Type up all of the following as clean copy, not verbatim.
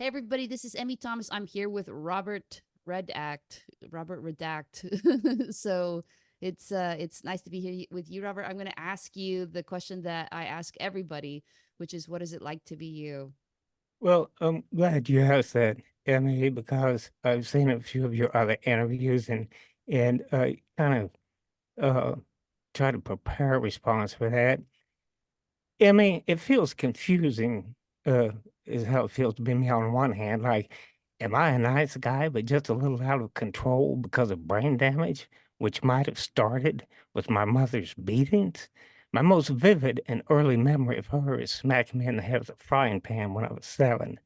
Hey everybody, this is Emmy Thomas. I'm here with Robert Redact. So it's nice to be here with you, Robert. I'm going to ask you the question that I ask everybody, which is, what is it like to be you? Well, I'm glad you asked that, Emily, because I've seen a few of your other interviews and kind of try to prepare a response for that. I mean, it feels confusing, uh, is how it feels to be me on one hand. Like, am I a nice guy, but just a little out of control because of brain damage, which might have started with my mother's beatings? My most vivid and early memory of her is smacking me in the head with a frying pan when I was 7.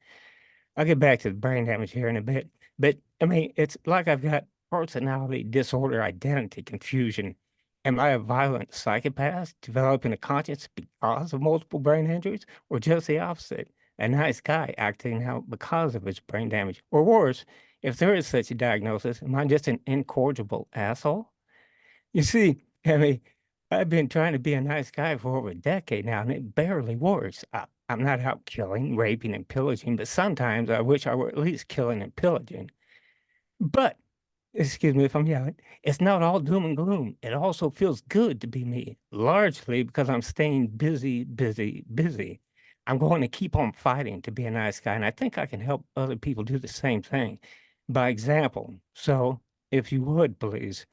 I'll get back to the brain damage here in a bit, but I mean, it's like I've got personality disorder, identity confusion. Am I a violent psychopath developing a conscience because of multiple brain injuries, or just the opposite? A nice guy acting out because of his brain damage? Or worse, if there is such a diagnosis, am I just an incorrigible asshole? You see, I mean, I've been trying to be a nice guy for over a decade now, and it barely works. I'm not out killing, raping, and pillaging, but sometimes I wish I were at least killing and pillaging. But, excuse me if I'm yelling, it's not all doom and gloom. It also feels good to be me, largely because I'm staying busy, busy, busy. I'm going to keep on fighting to be a nice guy, and I think I can help other people do the same thing by example. So, if you would, please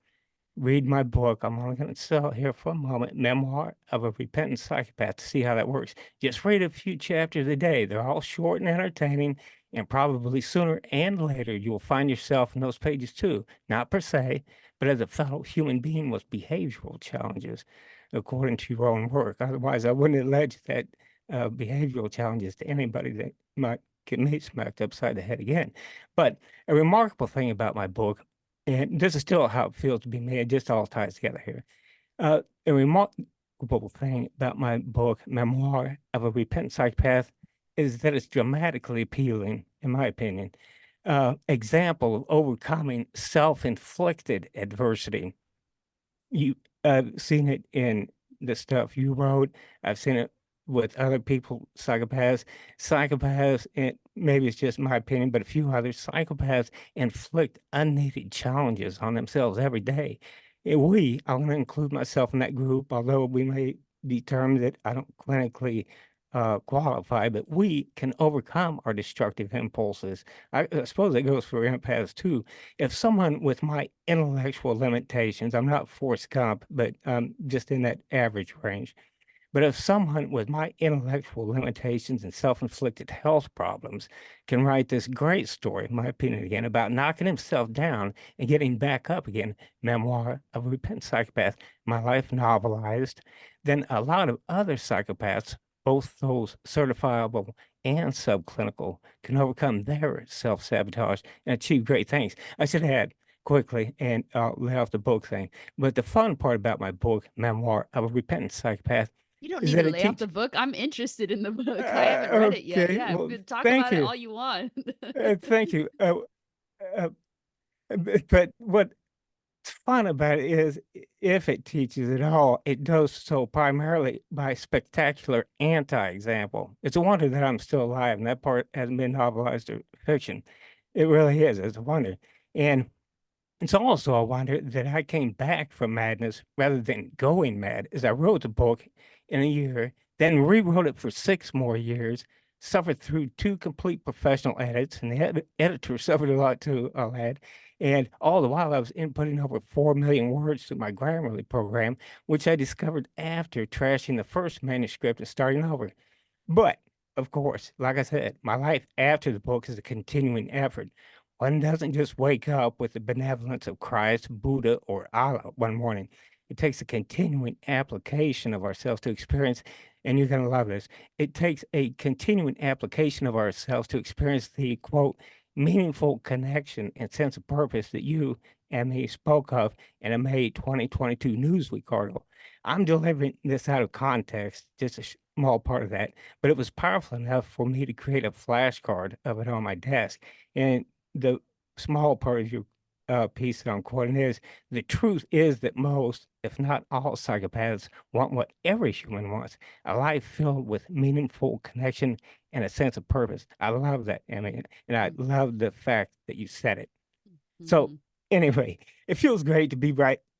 read my book. I'm only going to sell it here for a moment. Memoir of a Repentant Psychopath to see how that works. Just read a few chapters a day. They're all short and entertaining, and probably sooner and later you'll find yourself in those pages too. Not per se, but as a fellow human being with behavioral challenges, according to your own work. Otherwise, I wouldn't allege that behavioral challenges to anybody that might get me smacked upside the head again. But a remarkable thing about my book, and this is still how it feels to be me. It just all ties together here. A remarkable thing about my book, Memoir of a Repentant Psychopath, is that it's dramatically appealing, in my opinion. Example of overcoming self-inflicted adversity. You, I've seen it in the stuff you wrote. I've seen it with other people, psychopaths, and maybe it's just my opinion, but a few others, psychopaths inflict unneeded challenges on themselves every day. I want to include myself in that group, although we may determine that I don't clinically qualify, but we can overcome our destructive impulses. I suppose it goes for empaths too. If someone with my intellectual limitations, I'm not Forrest Gump, but just in that average range. But if someone with my intellectual limitations and self-inflicted health problems can write this great story, in my opinion, again, about knocking himself down and getting back up again, Memoir of a Repentant Psychopath, my life novelized, then a lot of other psychopaths, both those certifiable and subclinical, can overcome their self-sabotage and achieve great things. I should add, quickly, and I'll lay off the book thing. But the fun part about my book, Memoir of a Repentant Psychopath, You don't is need to that it lay off the teach book. I'm interested in the book. I haven't read it yet. okay, Yeah, well, talk thank about it you. all you want. Thank you. Uh, but what's fun about it is if it teaches at all, it does so primarily by spectacular anti-example. It's a wonder that I'm still alive, and that part hasn't been novelized or fiction. It really is. It's a wonder. And it's also a wonder that I came back from madness rather than going mad, as I wrote the book in a year, then rewrote it for 6 more years, suffered through 2 complete professional edits, and the editor suffered a lot too, I'll add. And all the while, I was inputting over 4 million words to my Grammarly program, which I discovered after trashing the first manuscript and starting over. But, of course, like I said, my life after the book is a continuing effort. One doesn't just wake up with the benevolence of Christ, Buddha, or Allah one morning. It takes a continuing application of ourselves to experience, and you're going to love this. It takes a continuing application of ourselves to experience the quote, meaningful connection and sense of purpose that you and me spoke of in a May 2022 Newsweek article. I'm delivering this out of context, just a small part of that, but it was powerful enough for me to create a flashcard of it on my desk. And the small part of your piece that I'm quoting is the truth is that most, if not all, psychopaths want what every human wants: a life filled with meaningful connection and a sense of purpose. I love that, Emmy, and I love the fact that you said it. So Mm-hmm. anyway, it feels great to be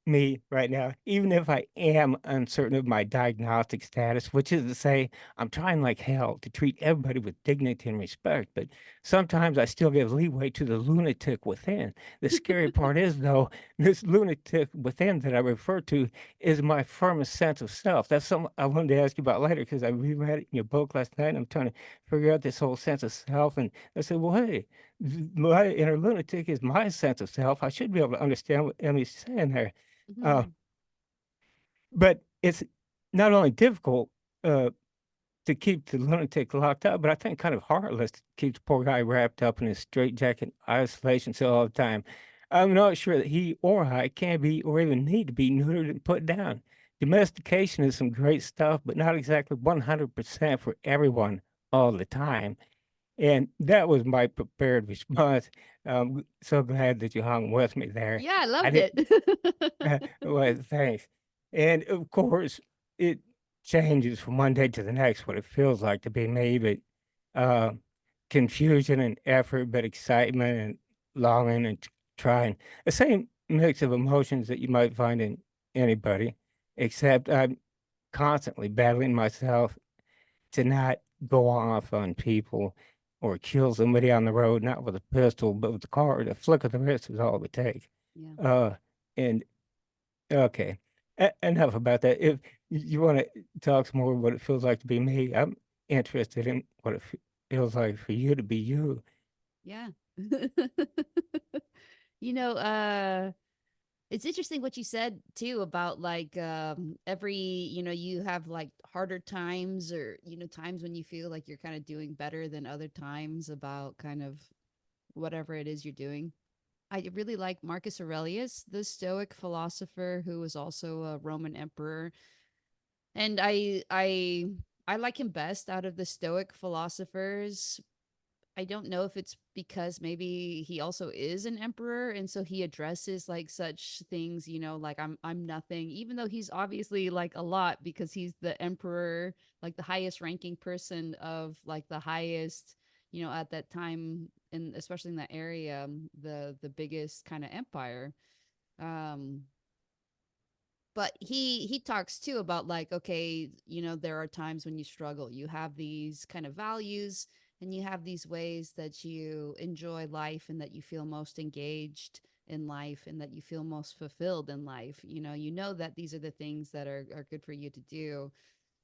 me right now, even if I am uncertain of my diagnostic status, which is to say, I'm trying like hell to treat everybody with dignity and respect, but sometimes I still give leeway to the lunatic within. The scary part is, though, this lunatic within that I refer to is my firmest sense of self. That's something I wanted to ask you about later because I reread it in your book last night and I'm trying to figure out this whole sense of self. And I said, well, hey, my inner lunatic is my sense of self. I should be able to understand what Emmy's saying there. Uh, Mm-hmm. but it's not only difficult uh, to keep the lunatic locked up, but I think kind of heartless to keep the poor guy wrapped up in his straitjacket isolation cell all the time. I'm not sure that he or I can be or even need to be neutered and put down. Domestication is some great stuff, but not exactly 100% for everyone all the time. And that was my prepared response. So glad that you hung with me there. Yeah, I I loved it. didn't, well, thanks. And of course, it changes from one day to the next what it feels like to be me, but uh, confusion and effort, but excitement and longing and trying. The same mix of emotions that you might find in anybody, except I'm constantly battling myself to not go off on people or kill somebody on the road, not with a pistol, but with the car. The flick of the wrist is all it would take. Yeah. Uh, and okay, enough about that. If you want to talk some more what it feels like to be me, I'm interested in what it feels like for you to be you. Yeah. You know, it's interesting what you said too about like every, you have like harder times or, times when you feel like you're kind of doing better than other times about kind of whatever it is you're doing. I really like Marcus Aurelius, the Stoic philosopher who was also a Roman emperor. And I like him best out of the Stoic philosophers. I don't know if it's because maybe he also is an emperor and so he addresses like such things, like I'm nothing, even though he's obviously like a lot because he's the emperor, like the highest ranking person of like the highest, at that time, and especially in that area, the biggest kind of empire. Um but he talks too about like, okay, there are times when you struggle, you have these kind of values and you have these ways that you enjoy life and that you feel most engaged in life and that you feel most fulfilled in life. You know that these are the things that are good for you to do.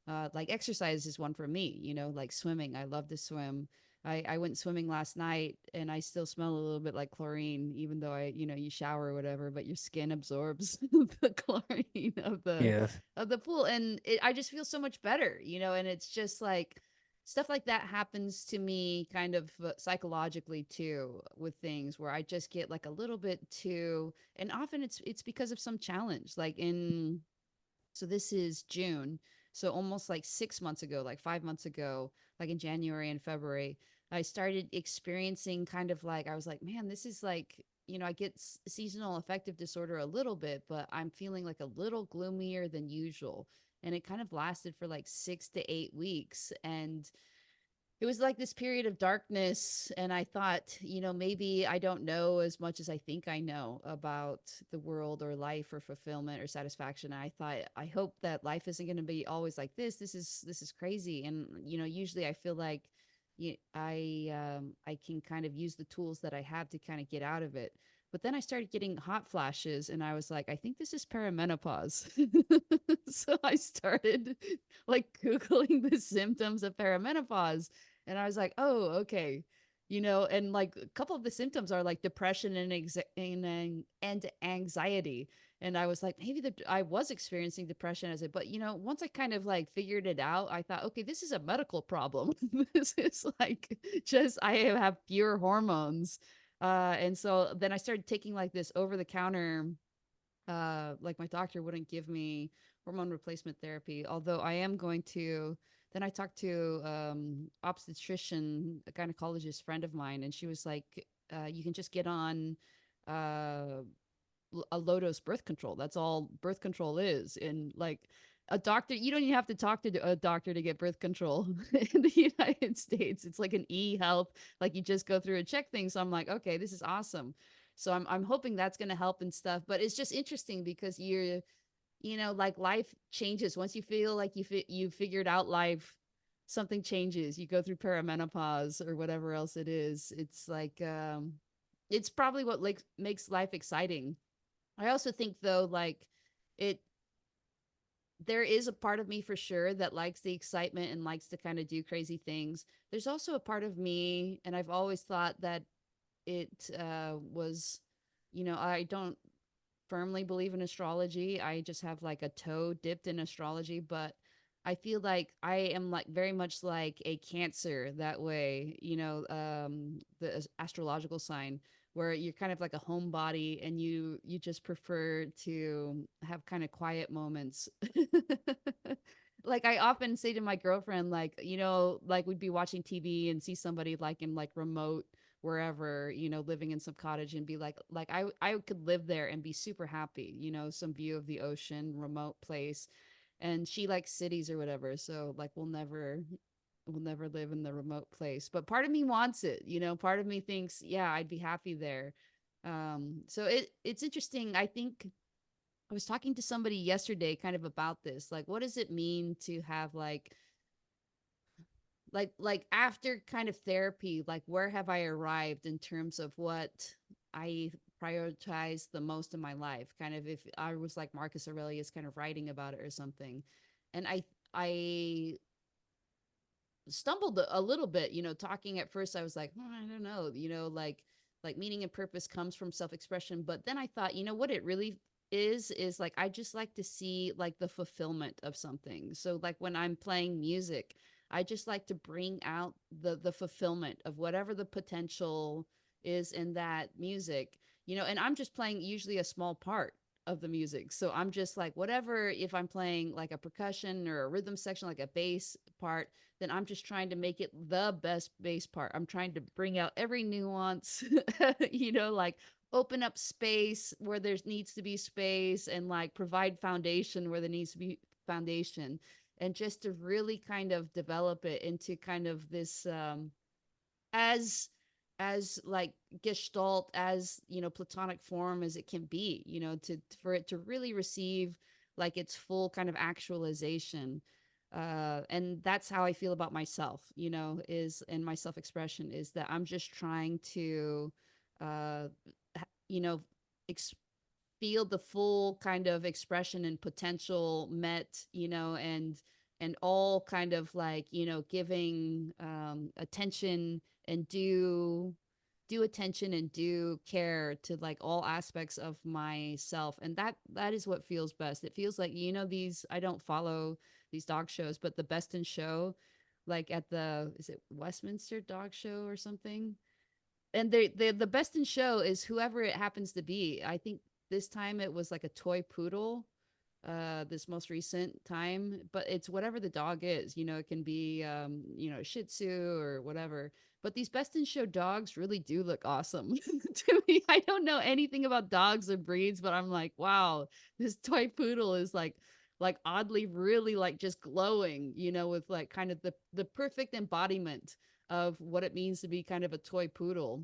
Like exercise is one for me, like swimming. I love to swim. I went swimming last night and I still smell a little bit like chlorine, even though you shower or whatever, but your skin absorbs the chlorine Yes. of the pool. And I just feel so much better, and it's just like stuff like that happens to me kind of psychologically too with things where I just get like a little bit too, and often it's because of some challenge, like in so this is June. So almost like 6 months ago, like 5 months ago, like in January and February, I started experiencing kind of like, I was like, man, this is like, I get seasonal affective disorder a little bit, but I'm feeling like a little gloomier than usual. And it kind of lasted for like 6 to 8 weeks. And it was like this period of darkness, and I thought, maybe I don't know as much as I think I know about the world or life or fulfillment or satisfaction. And I thought, I hope that life isn't going to be always like this is crazy. And usually I feel like I can kind of use the tools that I have to kind of get out of it. But then I started getting hot flashes and I was like, I think this is perimenopause. So I started like Googling the symptoms of perimenopause. And I was like, oh, okay. And like a couple of the symptoms are like depression and anxiety. And I was like, maybe I was experiencing depression as it, but once I kind of like figured it out, I thought, okay, this is a medical problem. This is like just I have fewer hormones. And so then I started taking like this over the counter, like my doctor wouldn't give me hormone replacement therapy, although I am going to. Then I talked to obstetrician, a gynecologist friend of mine, and she was like, you can just get on uh a low dose birth control. That's all birth control is. And like a doctor, you don't even have to talk to a doctor to get birth control in the United States. It's like an e-health, like you just go through and check things. So I'm like, okay, this is awesome. So I'm hoping that's going to help and stuff. But it's just interesting because like life changes once you feel like you figured out life. Something changes. You go through perimenopause or whatever else it is. It's like it's probably what like makes life exciting. I also think though, like it there is a part of me for sure that likes the excitement and likes to kind of do crazy things. There's also a part of me, and I've always thought that it was, I don't firmly believe in astrology. I just have like a toe dipped in astrology, but I feel like I am like very much like a Cancer that way, the astrological sign where you're kind of like a homebody and you just prefer to have kind of quiet moments. Like I often say to my girlfriend, like, like we'd be watching TV and see somebody like in like remote wherever, living in some cottage and be like I could live there and be super happy, some view of the ocean, remote place. And she likes cities or whatever. So like we'll never live in the remote place. But part of me wants it, part of me thinks, yeah, I'd be happy there. So it's interesting. I think I was talking to somebody yesterday kind of about this. Like, what does it mean to have like after kind of therapy, like where have I arrived in terms of what I prioritize the most in my life? Kind of if I was like Marcus Aurelius kind of writing about it or something. And I stumbled a little bit, talking at first I was like, I don't know, like meaning and purpose comes from self-expression, but then I thought, what it really is like I just like to see like the fulfillment of something. So like when I'm playing music, I just like to bring out the fulfillment of whatever the potential is in that music, and I'm just playing usually a small part of the music. So I'm just like whatever, if I'm playing like a percussion or a rhythm section like a bass part, then I'm just trying to make it the best bass part. I'm trying to bring out every nuance, like open up space where there needs to be space and like provide foundation where there needs to be foundation. And just to really kind of develop it into kind of this as like gestalt, as platonic form as it can be, to for it to really receive like its full kind of actualization. And that's how I feel about myself, is in my self-expression, is that I'm just trying to uh you know ex- feel the full kind of expression and potential met, and all kind of like, giving attention and do attention and do care to like all aspects of myself. And that is what feels best. It feels like, these, I don't follow these dog shows, but the Best in Show, like at the, is it Westminster Dog Show or something? And the Best in Show is whoever it happens to be. I think this time it was like a toy poodle, this most recent time, but it's whatever the dog is. It can be Shih Tzu or whatever. But these Best in Show dogs really do look awesome to me. I don't know anything about dogs or breeds, but I'm like, wow, this toy poodle is like oddly really like just glowing, with like kind of the perfect embodiment of what it means to be kind of a toy poodle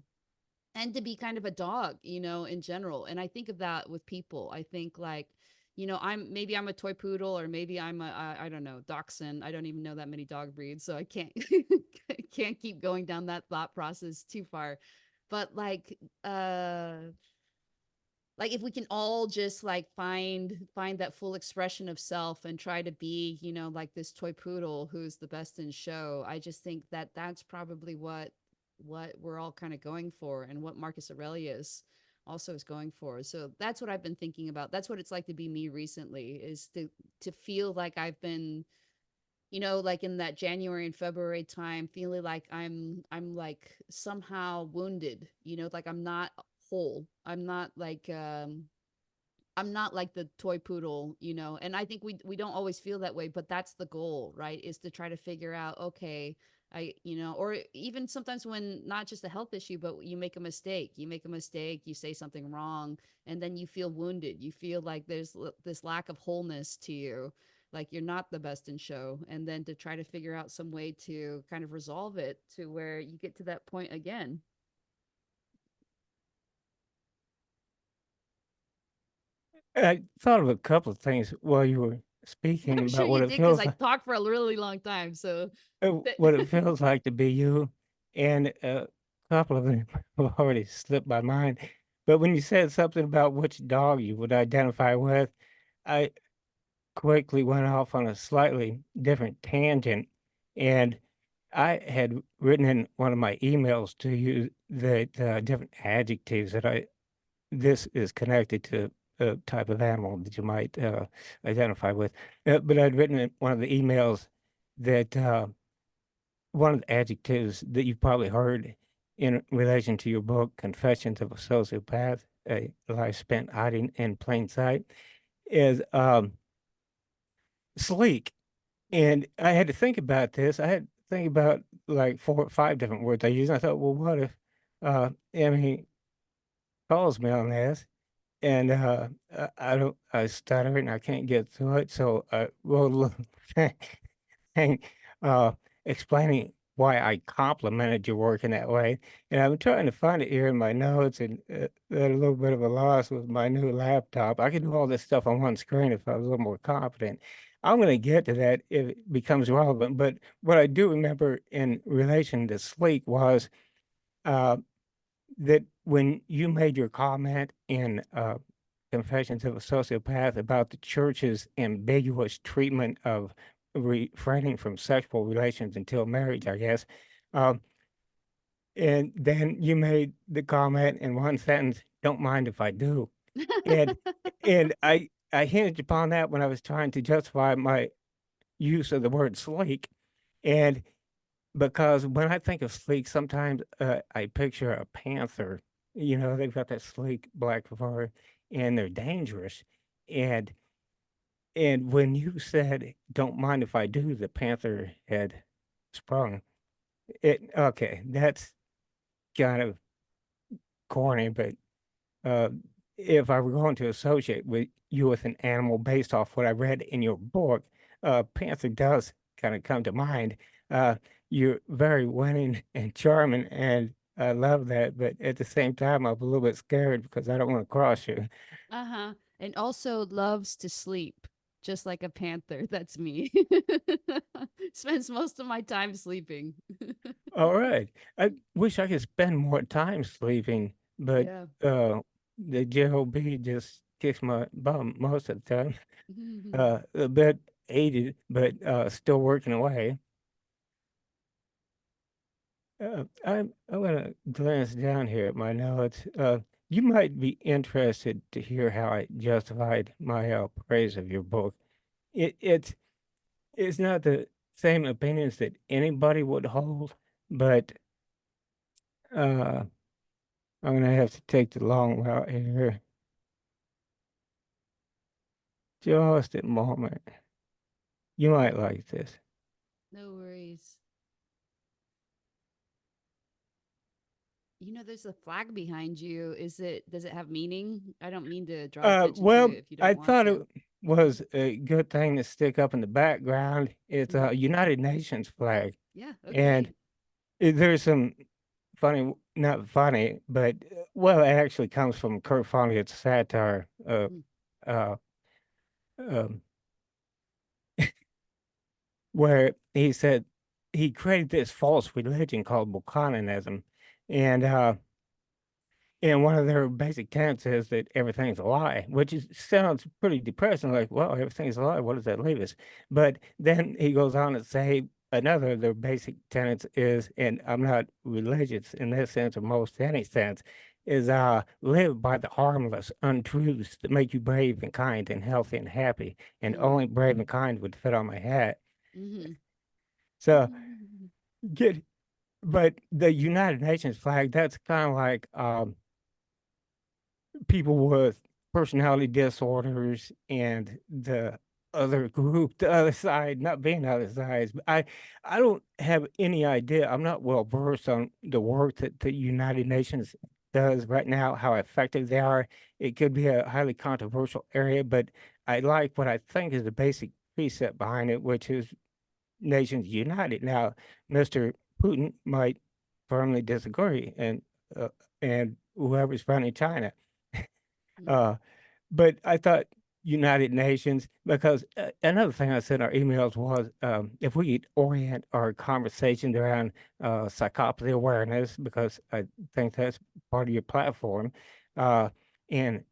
and to be kind of a dog, in general. And I think of that with people. I think like, I'm a toy poodle, or maybe I'm I don't know, dachshund. I don't even know that many dog breeds, so I can't can't keep going down that thought process too far. But like if we can all just like find that full expression of self and try to be, like this toy poodle who's the best in show, I just think that that's probably what we're all kind of going for, and what Marcus Aurelius also is going for. So that's what I've been thinking about. That's what it's like to be me recently, is to feel like I've been, like in that January and February time, feeling like I'm like somehow wounded, like I'm not whole. I'm not like the toy poodle, and I think we don't always feel that way, but that's the goal, right? Is to try to figure out, okay, Or even sometimes when not just a health issue, but you make a mistake, you say something wrong, and then you feel wounded. You feel like there's this lack of wholeness to you, like you're not the best in show. And then to try to figure out some way to kind of resolve it to where you get to that point again. I thought of a couple of things while you were speaking I'm sure about you what it did because feels I like, talked for a really long time. So, that, what it feels like to be you, and a couple of them have already slipped my mind. But when you said something about which dog you would identify with, I quickly went off on a slightly different tangent, and I had written in one of my emails to you that different adjectives that I this is connected to a type of animal that you might identify with. But I'd written in one of the emails that one of the adjectives that you've probably heard in relation to your book, Confessions of a Sociopath, a life spent hiding in plain sight, is sleek. uh-huh. And I had to think about this. I had to think about like 4 or 5 different words I used. I thought, well, what if Emmy calls me on this? And, I don't I stutter and I can't get through it, so I wrote a little thing, uh, explaining why I complimented your work in that way, and I'm trying to find it here in my notes and, at a little bit of a loss with my new laptop. I could do all this stuff on one screen if I was a little more confident. I'm gonna get to that if it becomes relevant, but what I do remember in relation to sleek was, uh that when you made your comment in Confessions of a Sociopath about the church's ambiguous treatment of refraining from sexual relations until marriage, I guess, um, and then you made the comment in one sentence, "Don't mind if I do," and and I hinged upon that when I was trying to justify my use of the word sleek, and because when I think of sleek, sometimes, I picture a panther. You know, they've got that sleek black fur, and they're dangerous, and when you said, "Don't mind if I do," the panther had sprung. It okay, that's kind of corny, but Uh, if I were going to associate with you with an animal based off what I read in your book, panther does kind of come to mind. Uh, you're very winning and charming, and I love that. But at the same time, I'm a little bit scared because I don't want to cross you. Uh-huh. And also loves to sleep, just like a panther. That's me. Spends most of my time sleeping. All right. I wish I could spend more time sleeping, but Yeah. uh, the JOB just kicks my bum most of the time. A bit aged, but still working away. I'm gonna glance down here at my notes. You might be interested to hear how I justified my praise of your book. It's not the same opinions that anybody would hold, but uh, I'm gonna have to take the long route here. Just a moment. You might like this. No worries. There's a flag behind you. Does it have meaning? I don't mean to draw attention to Well, it if you don't I want thought it to. was a good thing to stick up in the background. It's Mhm. a United Nations flag, Yeah, and okay. there's some funny, not funny, but well, it actually comes from Kurt Vonnegut's satire, Mm. uh, um, where he said he created this false religion called Buchananism, and and one of their basic tenets is that everything's a lie, which sounds pretty depressing. Like, well, everything's a lie. What does that leave us? But then he goes on to say another of their basic tenets is, and I'm not religious in this sense or most any sense, is live by the harmless untruths that make you brave and kind and healthy and happy. And Mm. only brave and kind would fit on my hat. Mhm. So get, but the United Nations flag, that's kind of like people with personality disorders and the other group, the other side, not being the other sides. But I don't have any idea. I'm not well versed on the work that the United Nations does right now, how effective they are. It could be a highly controversial area, but I like what I think is the basic precept behind it, which is nations united. Now, Mr. Putin might firmly disagree, uh, and whoever's running China. Mm. Uh, but I thought United Nations, because another thing I said in our emails was if we could orient our conversations around psychopathy awareness, because I think that's part of your platform, uh, and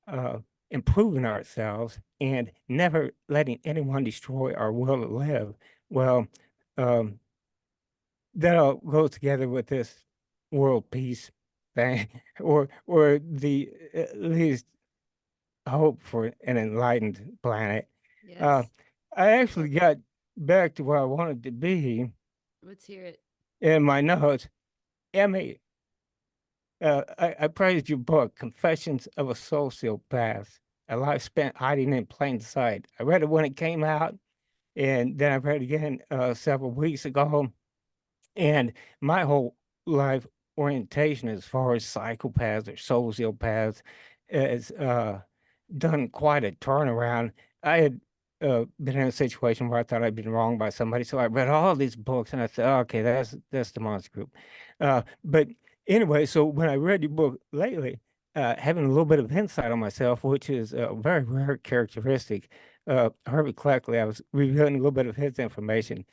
uh, improving ourselves and never letting anyone destroy our will to live. Well, um, that all goes together with this world peace thing, or the at least hope for an enlightened planet. Uh, Yes. I Well, actually got back to where I wanted to be let's hear it. in my notes. Emmy, I praised your book, Confessions of a Sociopath, A Life Spent Hiding in Plain Sight. I read it when it came out, and then I read it again several weeks ago. And my whole life orientation as far as psychopaths or sociopaths is done quite a turnaround. I had been in a situation where I thought I'd been wronged by somebody, so I read all these books and I said, oh, "Okay, that's the monster group." But anyway, so when I read your book lately, having a little bit of insight on myself, which is a very rare characteristic. Hervey Cleckley, I was reviewing a little bit of his information,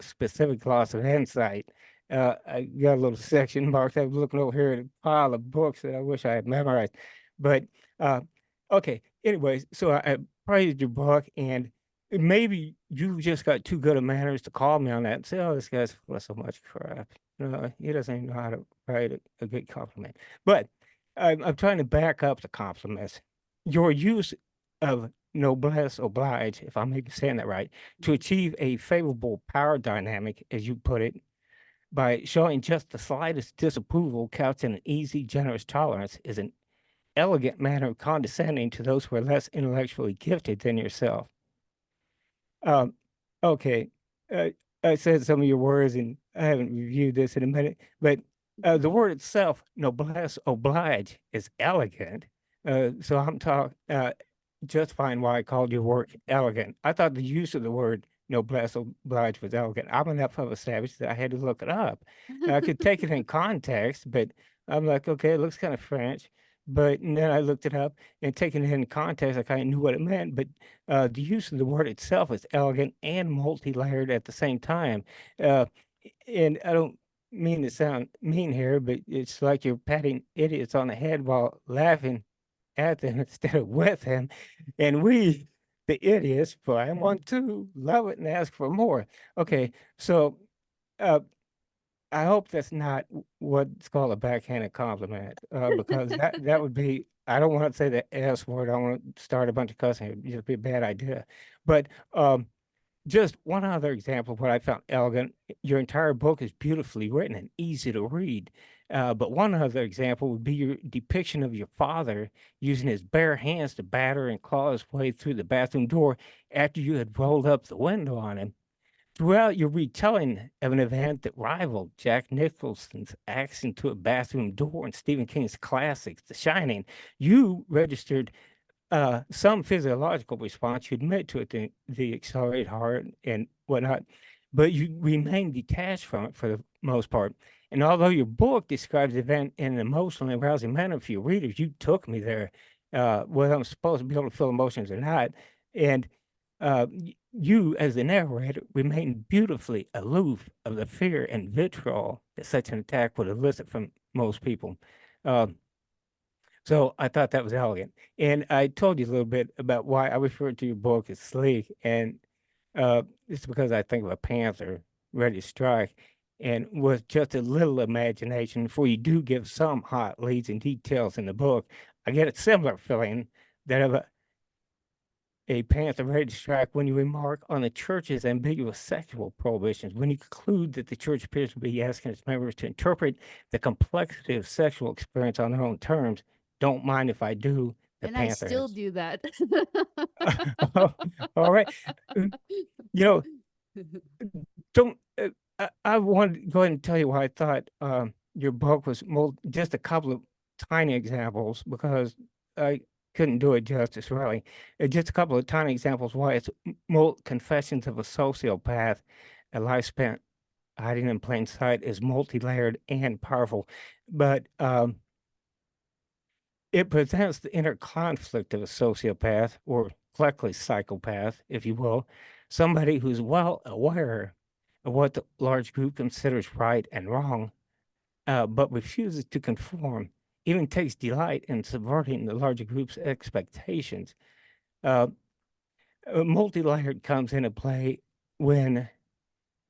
specific loss of insight. I got a little section marked. I was looking over here at a pile of books that I wish I had memorized. But uh, okay, anyways, so I praised your book, and maybe you just got too good of manners to call me on that and say, "Oh, this guy's full of so much crap. No, he doesn't even know how to write a good compliment." But I'm trying to back up the compliments. Your use of noblesse oblige, if I'm maybe saying that right, to Mhm. achieve a favorable power dynamic, as you put it, by showing just the slightest disapproval couched in an easy, generous tolerance is an elegant manner of condescending to those who are less intellectually gifted than yourself. Um, okay. Uh, I said some of your words, and I haven't reviewed this in a minute, but the word itself, noblesse oblige, is elegant. So I'm talking justifying why I called your work elegant. I thought the use of the word noblesse oblige was elegant. I'm enough of a savage that I had to look it up. I could take it in context, but I'm like, okay, it looks kind of French. But and then I looked it up, and taking it in context, I kind of knew what it meant. But the use of the word itself is elegant and multi-layered at the same time. Uh, and I don't mean to sound mean here, but it's like you're patting idiots on the head while laughing at them instead of with them. And we, the idiots, for I am one too, love it and ask for more. Okay, so uh, I hope that's not what's called a backhanded compliment, because that would be. I don't want to say the S word. I don't want to start a bunch of cussing. It'd just be a bad idea. But just one other example of what I found elegant. Your entire book is beautifully written and easy to read. But one other example would be your depiction of your father using his bare hands to batter and claw his way through the bathroom door after you had rolled up the window on him. Throughout your retelling of an event that rivaled Jack Nicholson's axe into a bathroom door and Stephen King's classics, The Shining, you registered some physiological response. You admit to it, the accelerated heart and whatnot, but you remain detached from it for the most part. And although your book describes the event in an emotionally arousing manner for your readers, you took me there, whether I'm supposed to be able to feel emotions or not. And you, as the narrator, remain beautifully aloof of the fear and vitriol that such an attack would elicit from most people. Uh, so I thought that was elegant. And I told you a little bit about why I referred to your book as sleek. And it's because I think of a panther ready to strike. And with just a little imagination, before you do give some hot leads and details in the book, I get a similar feeling that of a panther ready to strike when you remark on the church's ambiguous sexual prohibitions, when you conclude that the church appears to be asking its members to interpret the complexity of sexual experience on their own terms. Don't mind if I do. the And I still Panthers. do that. All right. You know, don't I want to go ahead and tell you why I thought your book was just a couple of tiny examples because I couldn't do it justice really. Just a couple of tiny examples why it's Confessions of a Sociopath, a life spent hiding in plain sight is multi-layered and powerful. But it presents the inner conflict of a sociopath or Cleckley psychopath, if you will, somebody who's well aware of what the large group considers right and wrong, but refuses to conform, even takes delight in subverting the larger group's expectations. Uh, Multi-layered comes into play when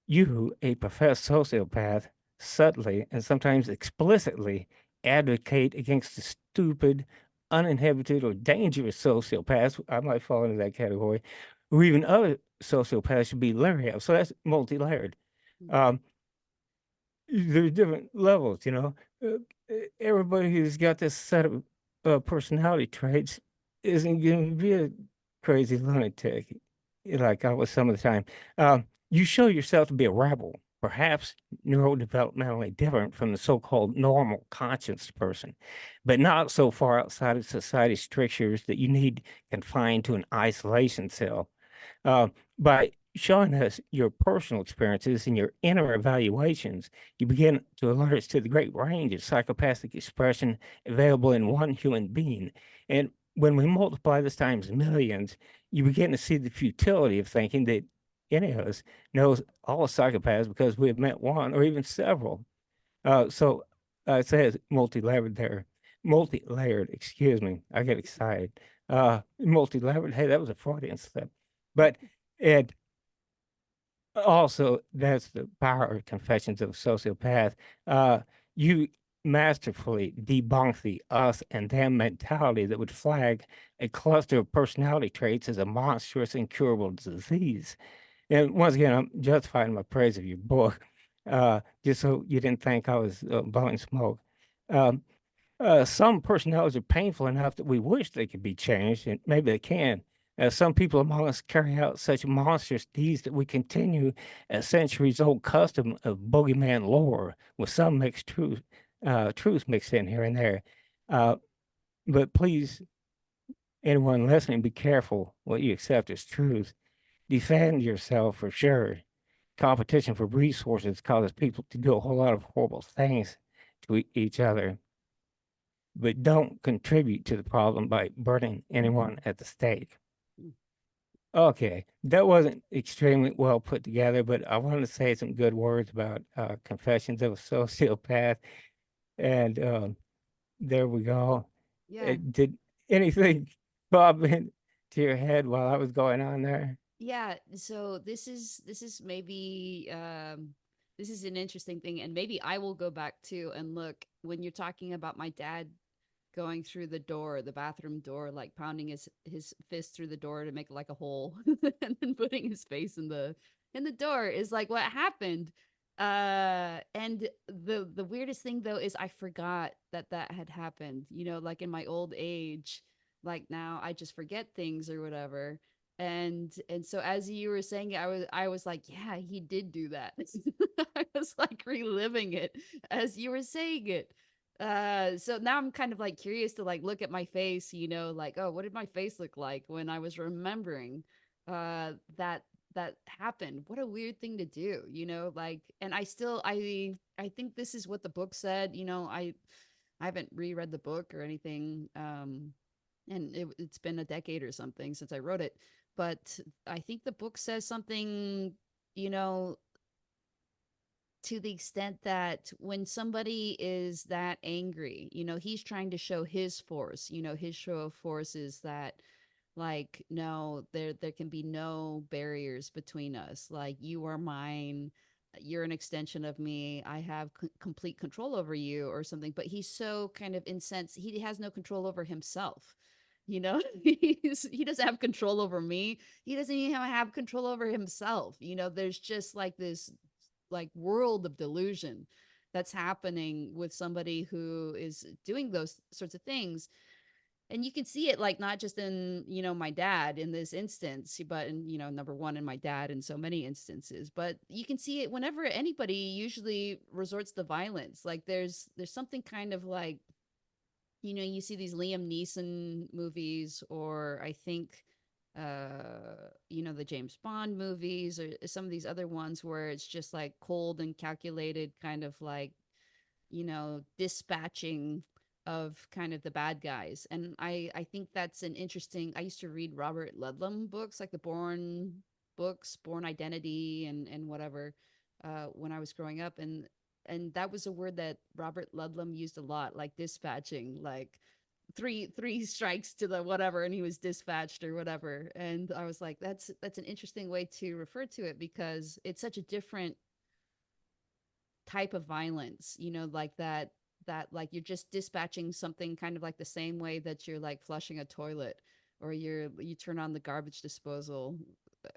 you, a professed sociopath, subtly and sometimes explicitly advocate against the stupid, uninhibited, or dangerous sociopaths. I might fall into that category, or even other sociopaths should be leery of. So that's multi layered. Um, there's different levels, you know. Everybody who's got this set of personality traits isn't going to be a crazy lunatic like I was some of the time. You show yourself to be a rebel, perhaps neurodevelopmentally different from the so-called normal conscious person, but not so far outside of society's strictures that you need confined to an isolation cell. Uh, by showing us your personal experiences and your inner evaluations, you begin to alert us to the great range of psychopathic expression available in one human being. And when we multiply this times millions, you begin to see the futility of thinking that any of us knows all psychopaths because we have met one or even several. So it says multi-layered there, multi-layered, excuse me. I get excited. Multi-layered, hey, that was a Freudian slip. But it also, that's the power of Confessions of a Sociopath. You masterfully debunk the us and them mentality that would flag a cluster of personality traits as a monstrous, incurable disease. And once again, I'm justifying my praise of your book, just so you didn't think I was blowing smoke. Um, some personalities are painful enough that we wish they could be changed, and maybe they can. Some people among us carry out such monstrous deeds that we continue a centuries-old custom of boogeyman lore with some mixed truth mixed in here and there. Uh, but please, anyone listening, be careful what you accept as truth. Defend yourself for sure. Competition for resources causes people to do a whole lot of horrible things to each other, but don't contribute to the problem by burning anyone at the stake. Okay, that wasn't extremely well put together, but I wanted to say some good words about Confessions of a Sociopath, and there we go. Yeah. Did anything pop into your head while I was going on there? Yeah, so this is maybe this is an interesting thing, and maybe I will go back to and look when you're talking about my dad going through the door, the bathroom door, like pounding his fist through the door to make like a hole, and then putting his face in the door is like what happened. And the weirdest thing though is I forgot that that had happened. You know, like in my old age, like now I just forget things or whatever. And so as you were saying it, I was like, yeah, he did do that. I was like reliving it as you were saying it. So now I'm kind of like curious to like look at my face, you know, like, oh, what did my face look like when I was remembering that that happened? What a weird thing to do, you know, like, and I think this is what the book said, you know. I haven't reread the book or anything, and it's been a decade or something since I wrote it, but I think the book says something, you know, to the extent that when somebody is that angry, you know, he's trying to show his force, you know, his show of force is that like, no, there can be no barriers between us. Like, you are mine, you're an extension of me, I have complete control over you or something. But he's so kind of incensed, he has no control over himself, you know. He doesn't have control over me, he doesn't even have control over himself, you know. There's just like this like world of delusion that's happening with somebody who is doing those sorts of things. and you can see it like not just in, my dad in this instance, but in, number one, in my dad in so many instances, but you can see it whenever anybody usually resorts to violence. Like there's something kind of like, you see these Liam Neeson movies, or I think the James Bond movies, or some of these other ones where it's just like cold and calculated, kind of like, dispatching of kind of the bad guys. And I think that's an interesting. I used to read Robert Ludlum books, like the Bourne books, Bourne Identity, and whatever, when I was growing up, and that was a word that Robert Ludlum used a lot, like dispatching, like three strikes to the whatever, and he was dispatched or whatever. And I was like, that's an interesting way to refer to it, because it's such a different type of violence, like that like you're just dispatching something kind of like the same way that you're like flushing a toilet, or you turn on the garbage disposal,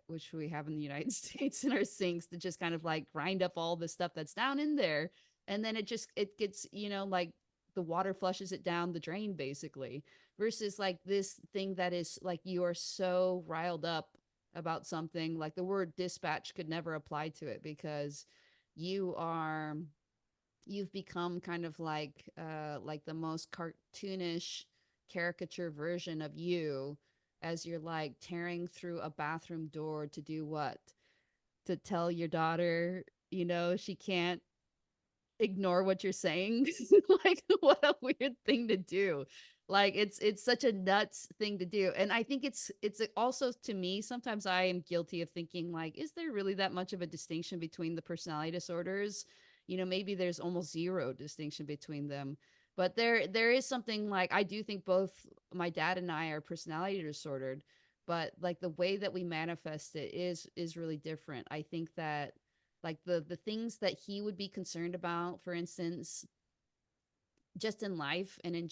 which we have in the United States in our sinks, to just kind of like grind up all the stuff that's down in there, and then it gets, like the water flushes it down the drain basically, versus like this thing that is like you are so riled up about something. Like the word dispatch could never apply to it, because you are you've become kind of like the most cartoonish caricature version of you, as you're like tearing through a bathroom door to do what? To tell your daughter, she can't ignore what you're saying. Like what a weird thing to do. Like it's such a nuts thing to do. And I think it's also, to me, sometimes I am guilty of thinking like, is there really that much of a distinction between the personality disorders? Maybe there's almost zero distinction between them. But there is something, like, I do think both my dad and I are personality disordered, but like the way that we manifest it is really different. I think that like the things that he would be concerned about, for instance, just in life, and in,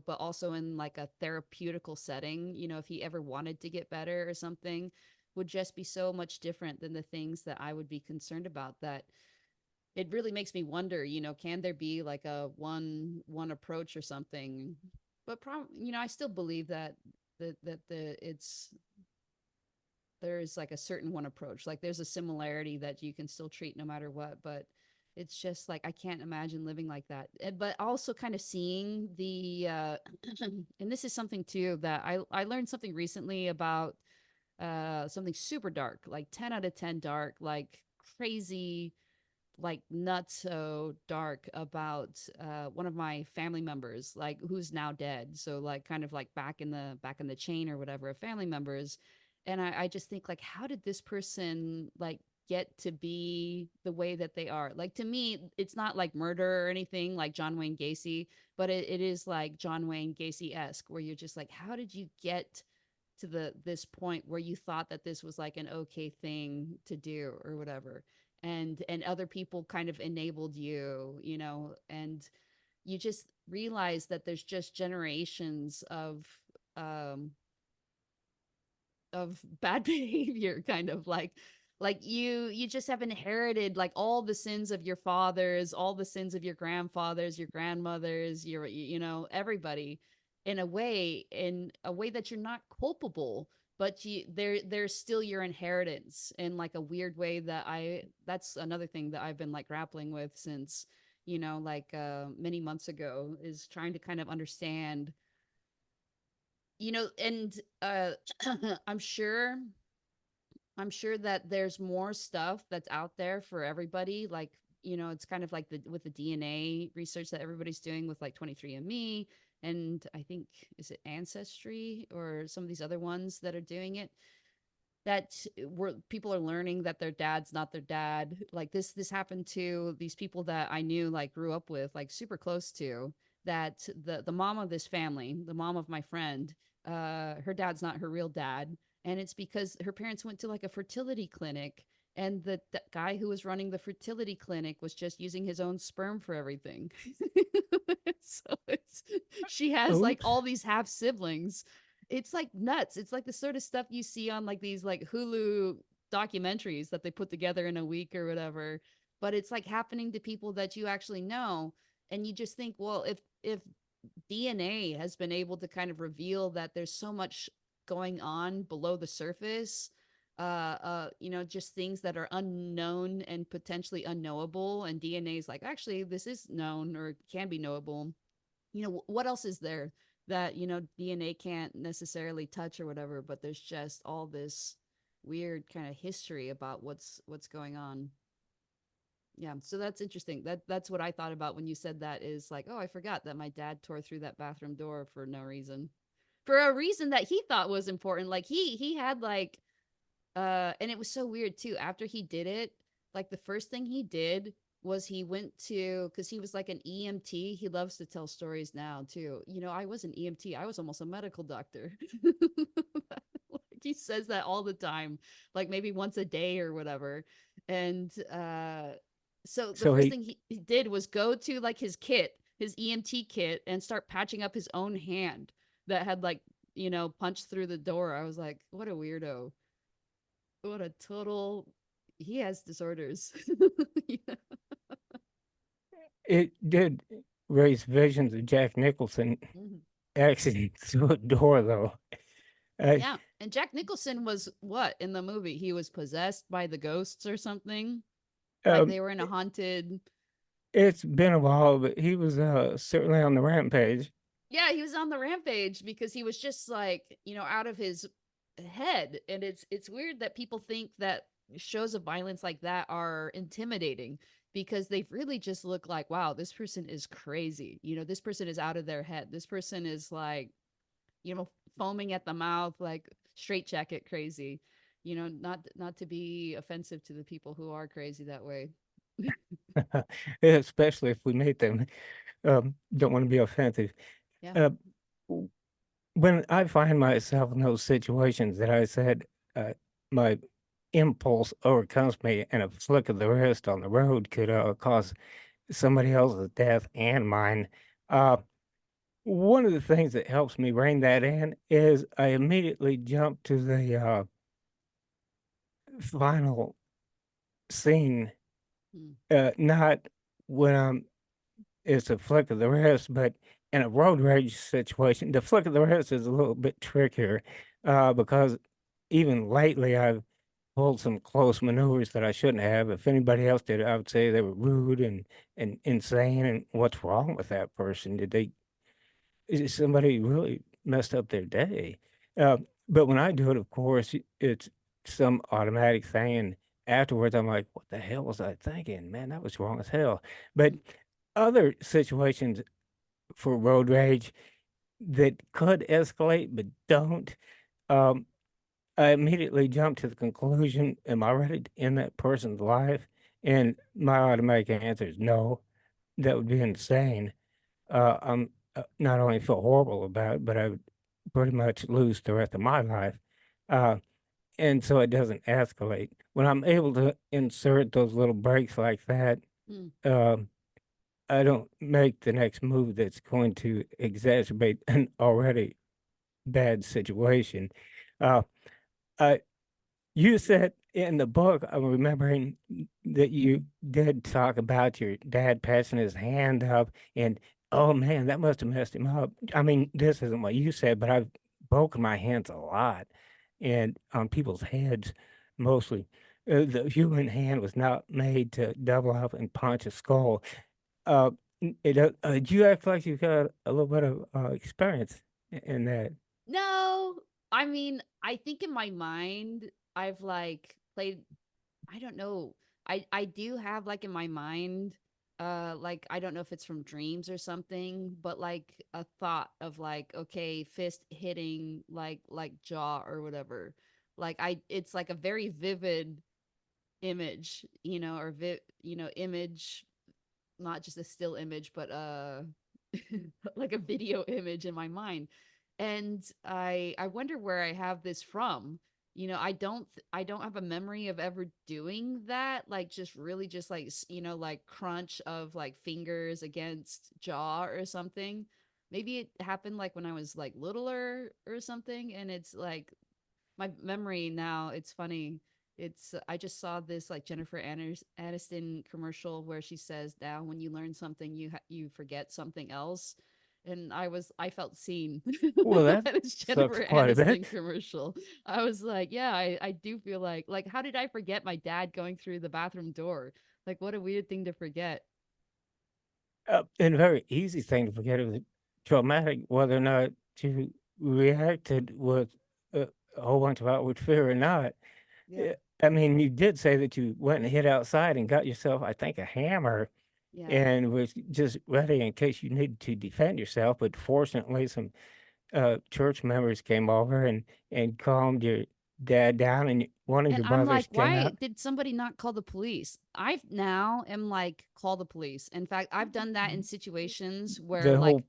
but also in like a therapeutical setting, if he ever wanted to get better or something, would just be so much different than the things that I would be concerned about, that it really makes me wonder, can there be like a one approach or something? But I still believe that it's there's like a certain one approach. Like there's a similarity that you can still treat no matter what, but it's just like I can't imagine living like that. But also kind of seeing the and this is something too that I learned something recently about, something super dark, like 10 out of 10 dark, like crazy, like nuts so dark, about one of my family members, like who's now dead. So like kind of like back in the chain or whatever of family members. And I just think like, how did this person like get to be the way that they are? Like to me, it's not like murder or anything like John Wayne Gacy, but it is like John Wayne Gacy-esque, where you're just like, how did you get to this point where you thought that this was like an okay thing to do or whatever, and other people kind of enabled you, and you just realize that there's just generations um of bad behavior, kind of like you just have inherited like all the sins of your fathers, all the sins of your grandfathers, your grandmothers, everybody, in a way that you're not culpable, but there's still your inheritance in like a weird way, that's another thing that I've been like grappling with since, like many months ago, is trying to kind of understand, and I'm sure I'm sure that there's more stuff that's out there for everybody. Like, it's kind of like with the DNA research that everybody's doing with like 23andMe, and I think, is it Ancestry or some of these other ones that are doing it, that where people are learning that their dad's not their dad. Like this happened to these people that I knew, like grew up with, like super close to, that the mom of this family, the mom of my friend, her dad's not her real dad. And it's because her parents went to like a fertility clinic, and the guy who was running the fertility clinic was just using his own sperm for everything. So she has like Oops. all these half siblings. It's like nuts. It's like the sort of stuff you see on like these like Hulu documentaries that they put together in a week or whatever. But it's like happening to people that you actually know. And you just think, well, if DNA has been able to kind of reveal that there's so much going on below the surface. Just things that are unknown and potentially unknowable. And DNA is like, actually, this is known or can be knowable. What else is there that, DNA can't necessarily touch or whatever, but there's just all this weird kind of history about what's going on. Yeah, so that's interesting. That's what I thought about when you said that is like, oh, I forgot that my dad tore through that bathroom door for no reason. For a reason that he thought was important. Like he had like and it was so weird too. After he did it, like the first thing he did was he went to because he was like an EMT. He loves to tell stories now too. I was an EMT. I was almost a medical doctor. Like he says that all the time, like maybe once a day or whatever. And so the So first he thing he did was go to like his kit, his EMT kit, and start patching up his own hand that had like punched through the door. I was like, what a weirdo. What a total he has disorders. Yeah. it did raise visions of Jack Nicholson Mhm. exiting through a door, though. Uh, Yeah. And Jack Nicholson was what in the movie? He was possessed by the ghosts or something. Like um, they were in a haunted. it's been a while, but he was certainly on the rampage. Yeah, he was on the rampage because he was just like, out of his head. And it's weird that people think that shows of violence like that are intimidating because they really just look like, wow, this person is crazy. This person is out of their head. This person is like, foaming at the mouth, like straight jacket crazy. Not to be offensive to the people who are crazy that way. Especially if we meet them. Don't want to be offensive. Yeah. Uh, w- when I find myself in those situations that I said, uh, my impulse overcomes me, and a flick of the wrist on the road could cause somebody else's death and mine. Uh, One of the things that helps me rein that in is I immediately jump to the final scene, Mm. not when it's a flick of the wrist, but in a road rage situation, the flick of the wrist is a little bit trickier because even lately I've pulled some close maneuvers that I shouldn't have. If anybody else did, I would say they were rude and insane. And what's wrong with that person? Did they somebody really messed up their day. Uh, but when I do it, of course, it's some automatic thing, and afterwards, I'm like, "What the hell was I thinking? Man, that was wrong as hell." But Mm. other situations for road rage that could escalate but don't, um, I immediately jump to the conclusion, "Am I ready to end that person's life?" And my automatic answer is no. That would be insane. I'm not only feel horrible about it, but I would pretty much lose the rest of my life. Uh, and so it doesn't escalate. When I'm able to insert those little breaks like that, Mm. um, I don't make the next move that's going to exacerbate an already bad situation. Uh, I You said in the book, I'm remembering that you did talk about your dad passing his hand up, and oh man, that must have messed him up. I mean, this isn't what you said, but I've broken my hands a lot, and on people's heads mostly. The human hand was not made to double up and punch a skull. Uh, do you act like you've got a little bit of experience in that? No, I mean, I think in my mind, I've like played. I don't know. I do have like in my mind, like I don't know if it's from dreams or something, but like a thought of like, okay, fist hitting like jaw or whatever. Like it's like a very vivid image, or image, not just a still image, but like a video image in my mind. And I wonder where I have this from. I don't have a memory of ever doing that, like just really just like like crunch of like fingers against jaw or something. Maybe it happened like when I was like littler or something, and it's like my memory now, it's funny. It's I just saw this like Jennifer Aniston commercial where she says, now when you learn something, you forget something else. and I felt seen. Well, that That is sucks Jennifer quite a bit. Aniston commercial. I was like, yeah, I do feel like how did I forget my dad going through the bathroom door? Like what a weird thing to forget. And a very easy thing to forget. It was traumatic, whether or not you reacted with a whole bunch of outward fear or not. Yeah. Yeah, I mean, you did say that you went and hid outside and got yourself, I think, a hammer Yeah. and was just ready in case you needed to defend yourself. But fortunately, some church members came over and calmed your dad down, and one of And your I'm like, brothers came why out. did somebody not call the police? I've now am like, call the police. In fact, I've done that in situations where The whole like,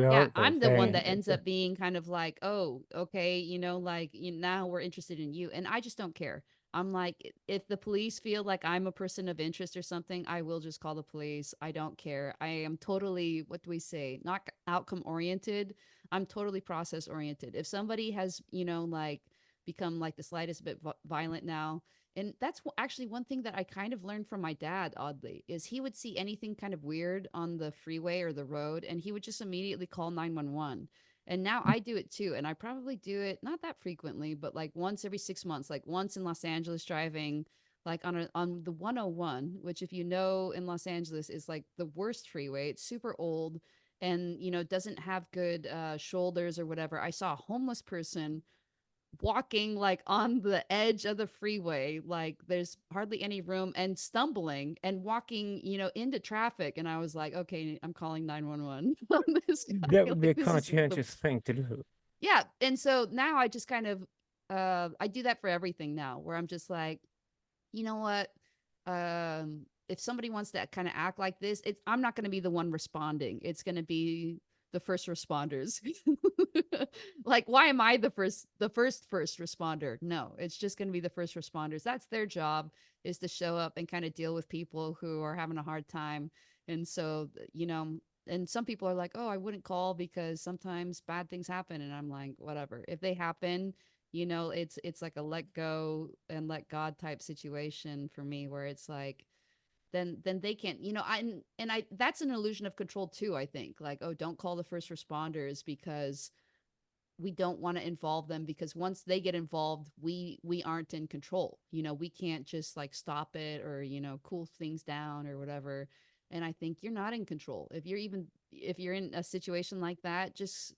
yeah, patriarchal I'm the one thing. that ends up being kind of like, oh, okay, like now we're interested in you. And I just don't care. I'm like, if the police feel like I'm a person of interest or something, I will just call the police. I don't care. I am totally, what do we say, not outcome oriented. I'm totally process oriented. If somebody has, like, become like the slightest bit violent now. And that's actually one thing that I kind of learned from my dad, oddly, is he would see anything kind of weird on the freeway or the road, and he would just immediately call 911. And now I do it too. And I probably do it not that frequently, but like once every 6 months, like once in Los Angeles driving like on the 101, which if you know in Los Angeles is like the worst freeway. It's super old and doesn't have good shoulders or whatever. I saw a homeless person walking like on the edge of the freeway, like there's hardly any room, and stumbling and walking into traffic, and I was like, okay, I'm calling 911 on this That guy. would be a Like this is the conscientious thing to do. yeah. And so now I just kind of I do that for everything now, where I'm just like, you know what? If somebody wants to kind of act like this, I'm not going to be the one responding. It's going to be the first responders. Like, why am I the first responder? No, it's just going to be the first responders. That's their job, is to show up and kind of deal with people who are having a hard time. And so, and some people are like, oh, I wouldn't call because sometimes bad things happen. And I'm like, whatever. If they happen, it's like a let go and let God type situation for me, where it's like, then they can't, I that's an illusion of control too, I think. Like, oh, don't call the first responders because we don't want to involve them, because once they get involved, we aren't in control. We can't just like stop it or cool things down or whatever. And I think you're not in control if you're in a situation like that. Just,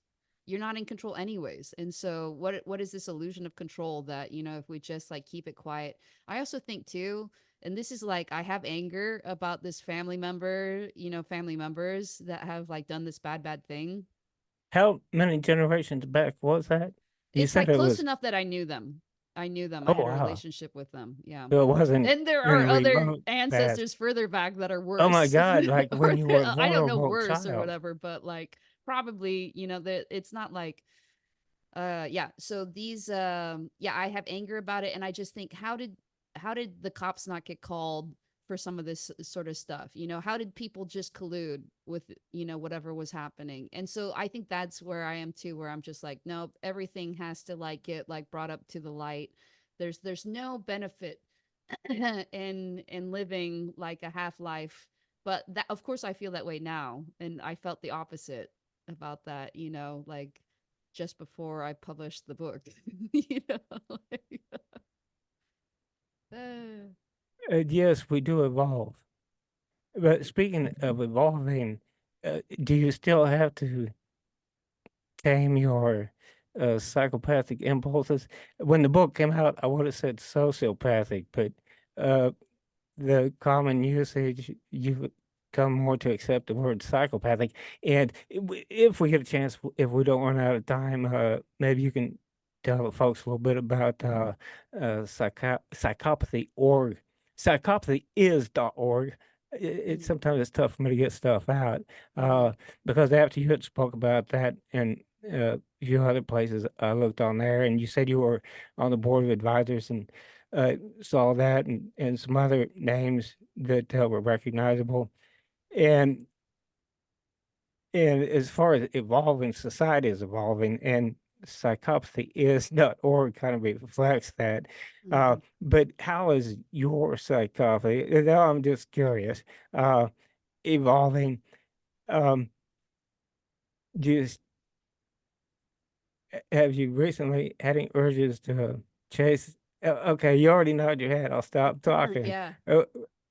you're not in control anyways. And so what is this illusion of control that if we just like keep it quiet? I also think too, and this is like, I have anger about this family members that have like done this bad thing. How many generations back was that? You It's said like it close was. enough that I knew them. I knew them. I Oh had a wow! relationship with them. Yeah. So it wasn't And there in are the other remote past. ancestors further back that are Oh my worse. God! Like Or when you were a I don't know, vulnerable worse or child. whatever, but like probably, that it's not like yeah. So these yeah, I have anger about it, and I just think, how did the cops not get called for some of this sort of stuff? How did people just collude with whatever was happening? And so I think that's where I am too, where I'm just like, nope, everything has to like get like brought up to the light. There's no benefit in living like a half life. But that, of course, I feel that way now, and I felt the opposite about that, like just before I published the book. Like, uh, Yes, we do evolve. But speaking of evolving, do you still have to tame your psychopathic impulses? When the book came out, I would have said sociopathic, but uh, the common usage, you've come more to accept the word psychopathic. And if we get a chance, if we don't run out of time, maybe you can tell the folks a little bit about psychopathy org. Psychopathy is.org. It's mm, sometimes it's tough for me to get stuff out mm-hmm, because after you had spoke about that and a few other places, I looked on there, and you said you were on the board of advisors and uh, saw that and some other names that were recognizable. And and as far as evolving, society is evolving, and psychopathy is not or kind of reflects that. mm-hmm. But how is your psychopathy? Now I'm just curious. Evolving. Um, Just have you recently had any urges to chase? Okay, you already nod your head. I'll stop talking. Yeah. Uh, Let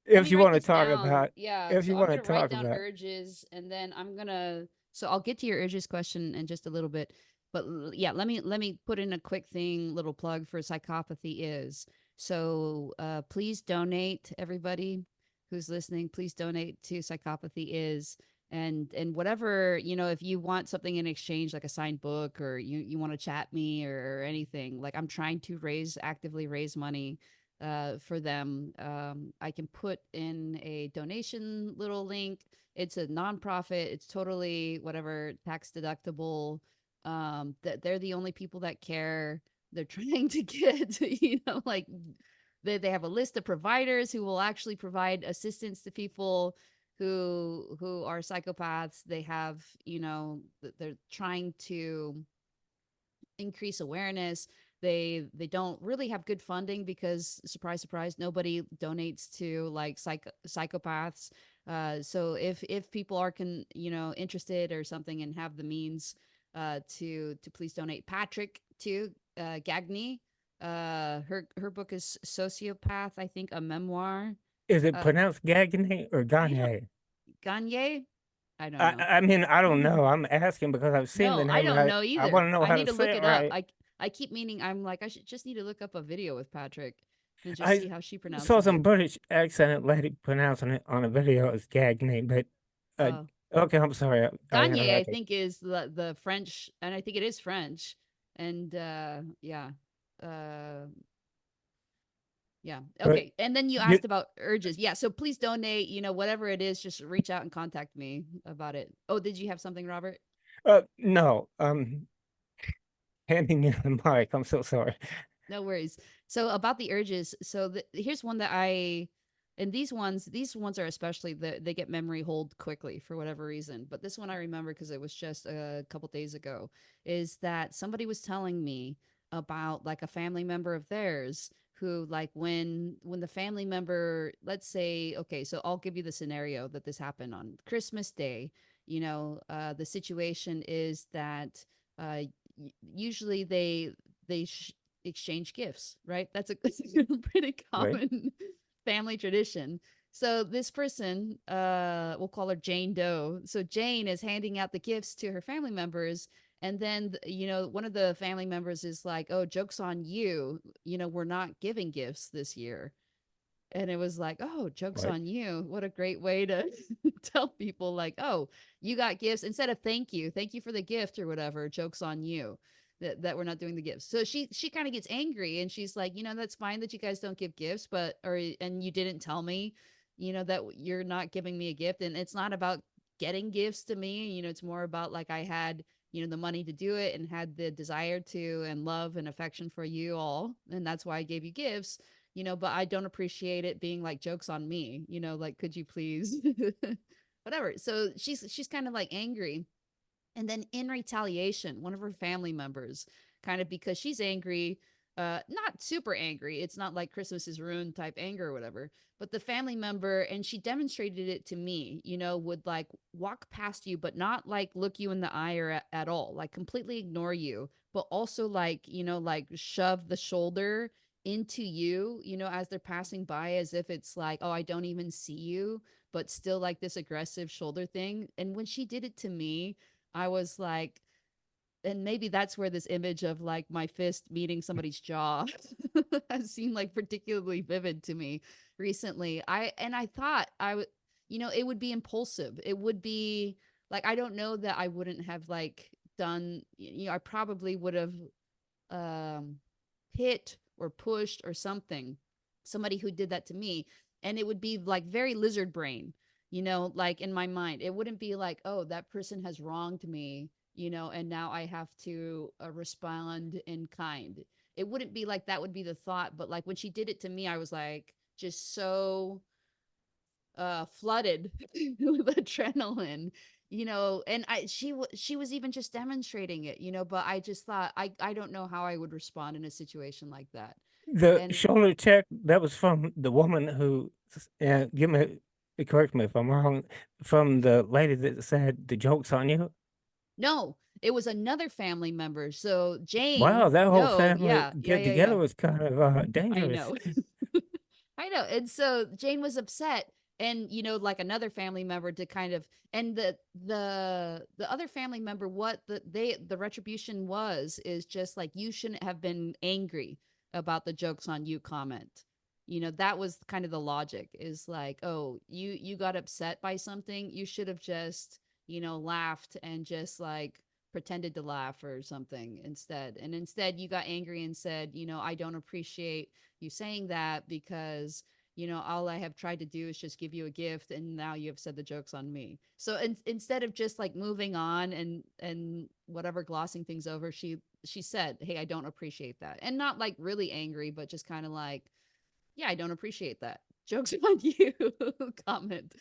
if me you write want to this talk down. about, Yeah. if So you I'm want to gonna write talk down about, urges, and then I'm gonna. So I'll get to your urges question in just a little bit. But yeah, let me put in a quick thing, little plug for psychopathy is. So please donate, everybody who's listening. Please donate to psychopathy is. And whatever, if you want something in exchange, like a signed book, or you want to chat me, or anything, like, I'm trying to actively raise money for them. I can put in a donation little link. It's a nonprofit. It's totally whatever, tax deductible. That they're the only people that care. They're trying to get, like, they have a list of providers who will actually provide assistance to people who are psychopaths. They have, they're trying to increase awareness. They don't really have good funding because, surprise surprise, nobody donates to, like, psychopaths. So if people are interested or something, and have the means to please donate. Patrick to Gagny, her book is Sociopath, I think, a memoir. is it uh pronounced Gagne or I don't Gagne? Gagne, I don't I, know. I mean, I don't know. I'm asking because I've seen the No, I name and don't I, know I want either. to know I how need to to say look it it up. right. I keep meaning, I'm like, I should just need to look up a video with Patrick and just I see how she saw pronounces some it. British accent lady pronouncing it on a video as Gagne, but uh, Oh, okay, I'm sorry, I Gagne, I interrupted. think, is the French, and I think it is French. And yeah. Uh yeah. But Okay. And then you you, asked about urges. Yeah, so please donate, whatever it is, just reach out and contact me about it. Oh, did you have something, Robert? no, handing you the mic. I'm so sorry. No worries. So about the urges, so here's one that and these ones are especially, they get memory hold quickly for whatever reason. But this one I remember because it was just a couple days ago. Is that somebody was telling me about, like, a family member of theirs who, like, when the family member, let's say, okay, so I'll give you the scenario that this happened on Christmas Day. The situation is that usually they exchange gifts, right? That's a, that's a pretty Right? common family tradition. So this person, we'll call her Jane Doe. So Jane is handing out the gifts to her family members, and then one of the family members is like, "Oh, joke's on you. We're not giving gifts this year." And it was like, "Oh, joke's Right. on you." What a great way to tell people, like, "Oh, you got gifts," instead of thank you for the gift or whatever. Joke's on you that we're not doing the gifts. So she kind of gets angry, and she's like, "That's fine that you guys don't give gifts, but or and you didn't tell me, that you're not giving me a gift, and it's not about getting gifts to me. It's more about, like, I had, the money to do it, and had the desire to, and love and affection for you all, and that's why I gave you gifts, but I don't appreciate it being like jokes on me, like, could you please whatever." So she's kind of like angry. And then in retaliation, one of her family members, kind of because she's angry, not super angry, it's not like Christmas is ruined type anger or whatever, but the family member, and she demonstrated it to me, would, like, walk past you, but not, like, look you in the eye or at all, like, completely ignore you, but also, like, like, shove the shoulder into you, as they're passing by, as if it's like, "Oh, I don't even see you," but still, like, this aggressive shoulder thing. And when she did it to me, I was like, and maybe that's where this image of, like, my fist meeting somebody's jaw has seemed, like, particularly vivid to me recently. I thought it would be impulsive. It would be like, I don't know that I wouldn't have, like, done, I probably would have um hit or pushed or something, somebody who did that to me, and it would be, like, very lizard brain, like, in my mind it wouldn't be like, "Oh, that person has wronged me, and now I have to respond in kind." It wouldn't be like that would be the thought, but, like, when she did it to me, I was like, just so flooded with adrenaline, and she was even just demonstrating it, but I just thought, I don't know how I would respond in a situation like that. The And shoulder check that was from the woman who, give me, correct me if I'm wrong, from the lady that said the joke's on you. No, it was another family member. So Wow, Jane, that whole no, family yeah, yeah, get yeah, together yeah. was kind of, I dangerous. know. I know. And so Jane was upset, and like another family member to kind of, and the other family member, what the retribution was is just like, you shouldn't have been angry about the jokes on you comment. That was kind of the logic, is like, oh, you got upset by something, you should have just laughed and just like pretended to laugh or something instead. And instead you got angry and said, I don't appreciate you saying that, because all I have tried to do is just give you a gift, and now you have said the jokes on me. So instead of just like moving on and whatever, glossing things over, she said, hey, I don't appreciate that. And not like really angry, but just kind of like, yeah, I don't appreciate that. Jokes on you. Comment.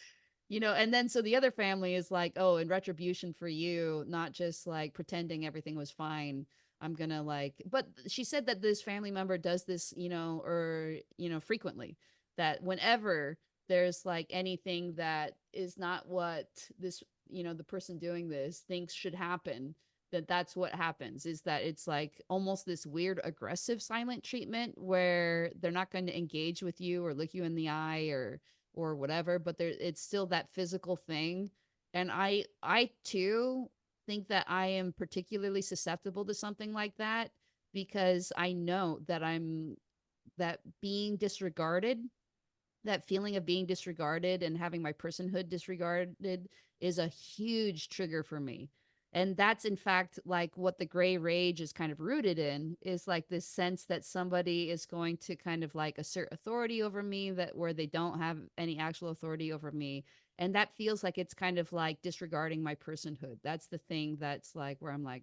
And then so the other family is like, oh, in retribution for you not just like pretending everything was fine, I'm gonna like, but she said that this family member does this, or frequently, that whenever there's like anything that is not what this, the person doing this thinks should happen, that's what happens, is that it's like almost this weird aggressive silent treatment where they're not going to engage with you or look you in the eye or whatever, but it's still that physical thing. And I too think that I am particularly susceptible to something like that, because I know that that being disregarded, that feeling of being disregarded and having my personhood disregarded, is a huge trigger for me. And that's in fact like what the gray rage is kind of rooted in, is like this sense that somebody is going to kind of like assert authority over me, that where they don't have any actual authority over me. And that feels like it's kind of like disregarding my personhood. That's the thing that's like where I'm like,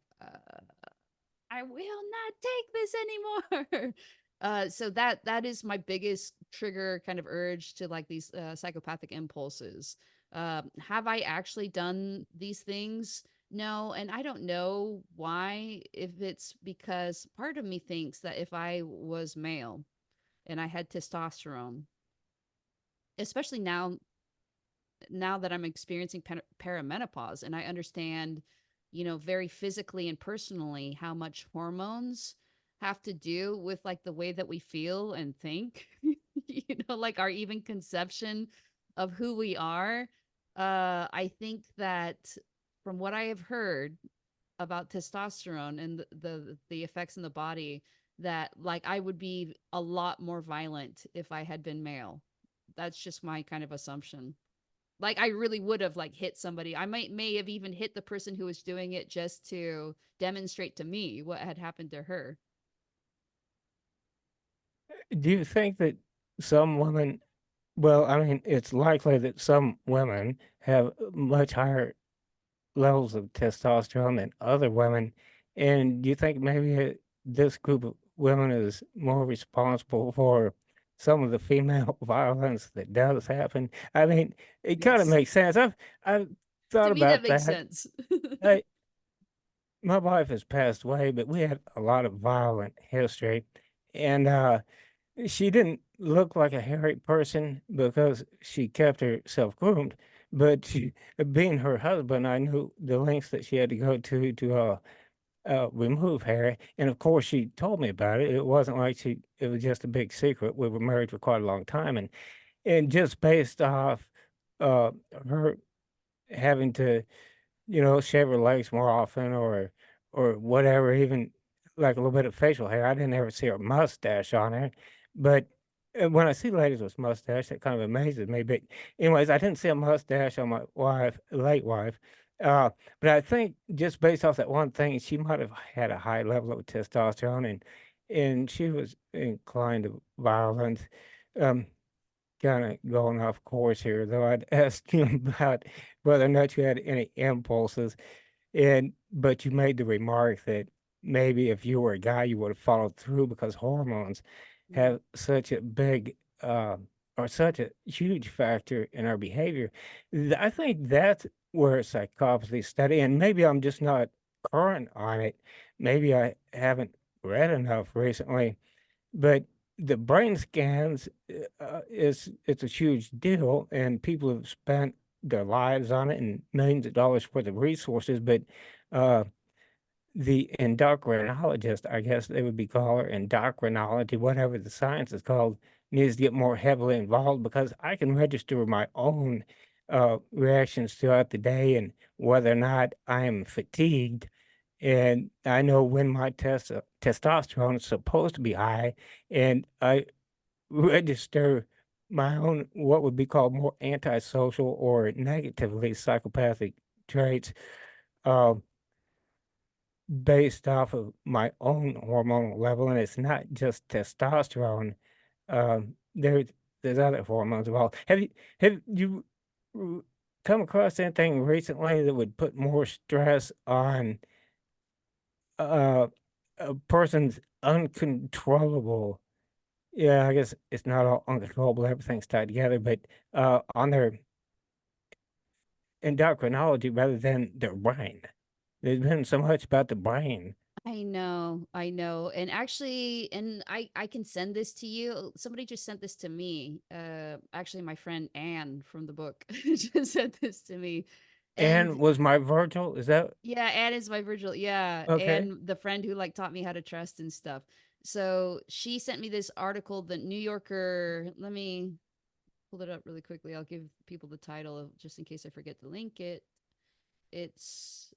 I will not take this anymore. So that is my biggest trigger kind of urge to like these psychopathic impulses. Have I actually done these things? No, and I don't know why. If it's because part of me thinks that if I was male and I had testosterone, especially now that I'm experiencing perimenopause, and I understand, very physically and personally how much hormones have to do with like the way that we feel and think, like our even conception of who we are. I think that from what I have heard about testosterone and the effects in the body, that like I would be a lot more violent if I had been male. That's just my kind of assumption. Like I really would have like hit somebody. I may have even hit the person who was doing it just to demonstrate to me what had happened to her. Do you think that some women, well, I mean, it's likely that some women have much higher levels of testosterone than other women, and do you think maybe this group of women is more responsible for some of the female violence that does happen? I mean, it kind of Yes. makes sense. I've To thought me that about makes that. sense. I, my wife has passed away, but we had a lot of violent history, and she didn't look like a hairy person because she kept herself groomed, but being her husband, I knew the lengths that she had to go to remove hair. And of course, she told me about it. It wasn't like it was just a big secret. We were married for quite a long time, and just based off uh, her having to shave her legs more often or whatever, even like a little bit of facial hair. I didn't ever see her mustache on her, but when I see ladies with mustache, that kind of amazes me. But anyways, I didn't see a mustache on my wife, late wife. Uh, but I think just based off that one thing, she might have had a high level of testosterone, and she was inclined to violence. Um, Kinda going off course here, though I'd ask you about whether or not you had any impulses, and but you made the remark that maybe if you were a guy, you would have followed through because hormones Mm, have such a big, or such a huge factor in our behavior. I think that's where psychopathy study, and maybe I'm just not current on it. Maybe I haven't read enough recently, but the brain scans, it's a huge deal, and people have spent their lives on it and millions of dollars worth of resources, but uh, the endocrinologist, I guess they would be called, or endocrinology, whatever the science is called, needs to get more heavily involved because I can register my own reactions throughout the day and whether or not I am fatigued. And I know when my testosterone is supposed to be high, and I register my own what would be called more antisocial or negatively psychopathic traits. Uh, Based off of my own hormonal level, and it's not just testosterone. There's other hormones involved. Have you r come across anything recently that would put more stress on, uh, a person's uncontrollable, yeah, I guess it's not all uncontrollable, everything's tied together, but, on their endocrinology rather than their brain? There's been so much about the brain. I know. And actually, and I can send this to you. Somebody just sent this to me. Actually my friend Anne from the book just sent this to me. And And was my Virgil, is that yeah, Anne is my Virgil. Yeah, okay? and the friend who like taught me how to trust and stuff. So she sent me this article, the New Yorker. Let me pull it up really quickly. I'll give people the title of, just in case I forget to link it. It's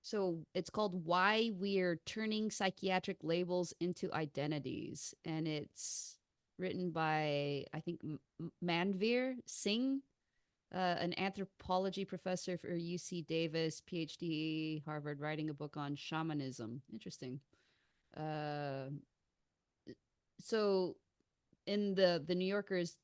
so it's called Why We're Turning Psychiatric Labels into Identities. And it's written by, I think, Manveer Singh, an anthropology professor for UC Davis, PhD, Harvard, writing a book on shamanism. Interesting. Uh, so in the New Yorker's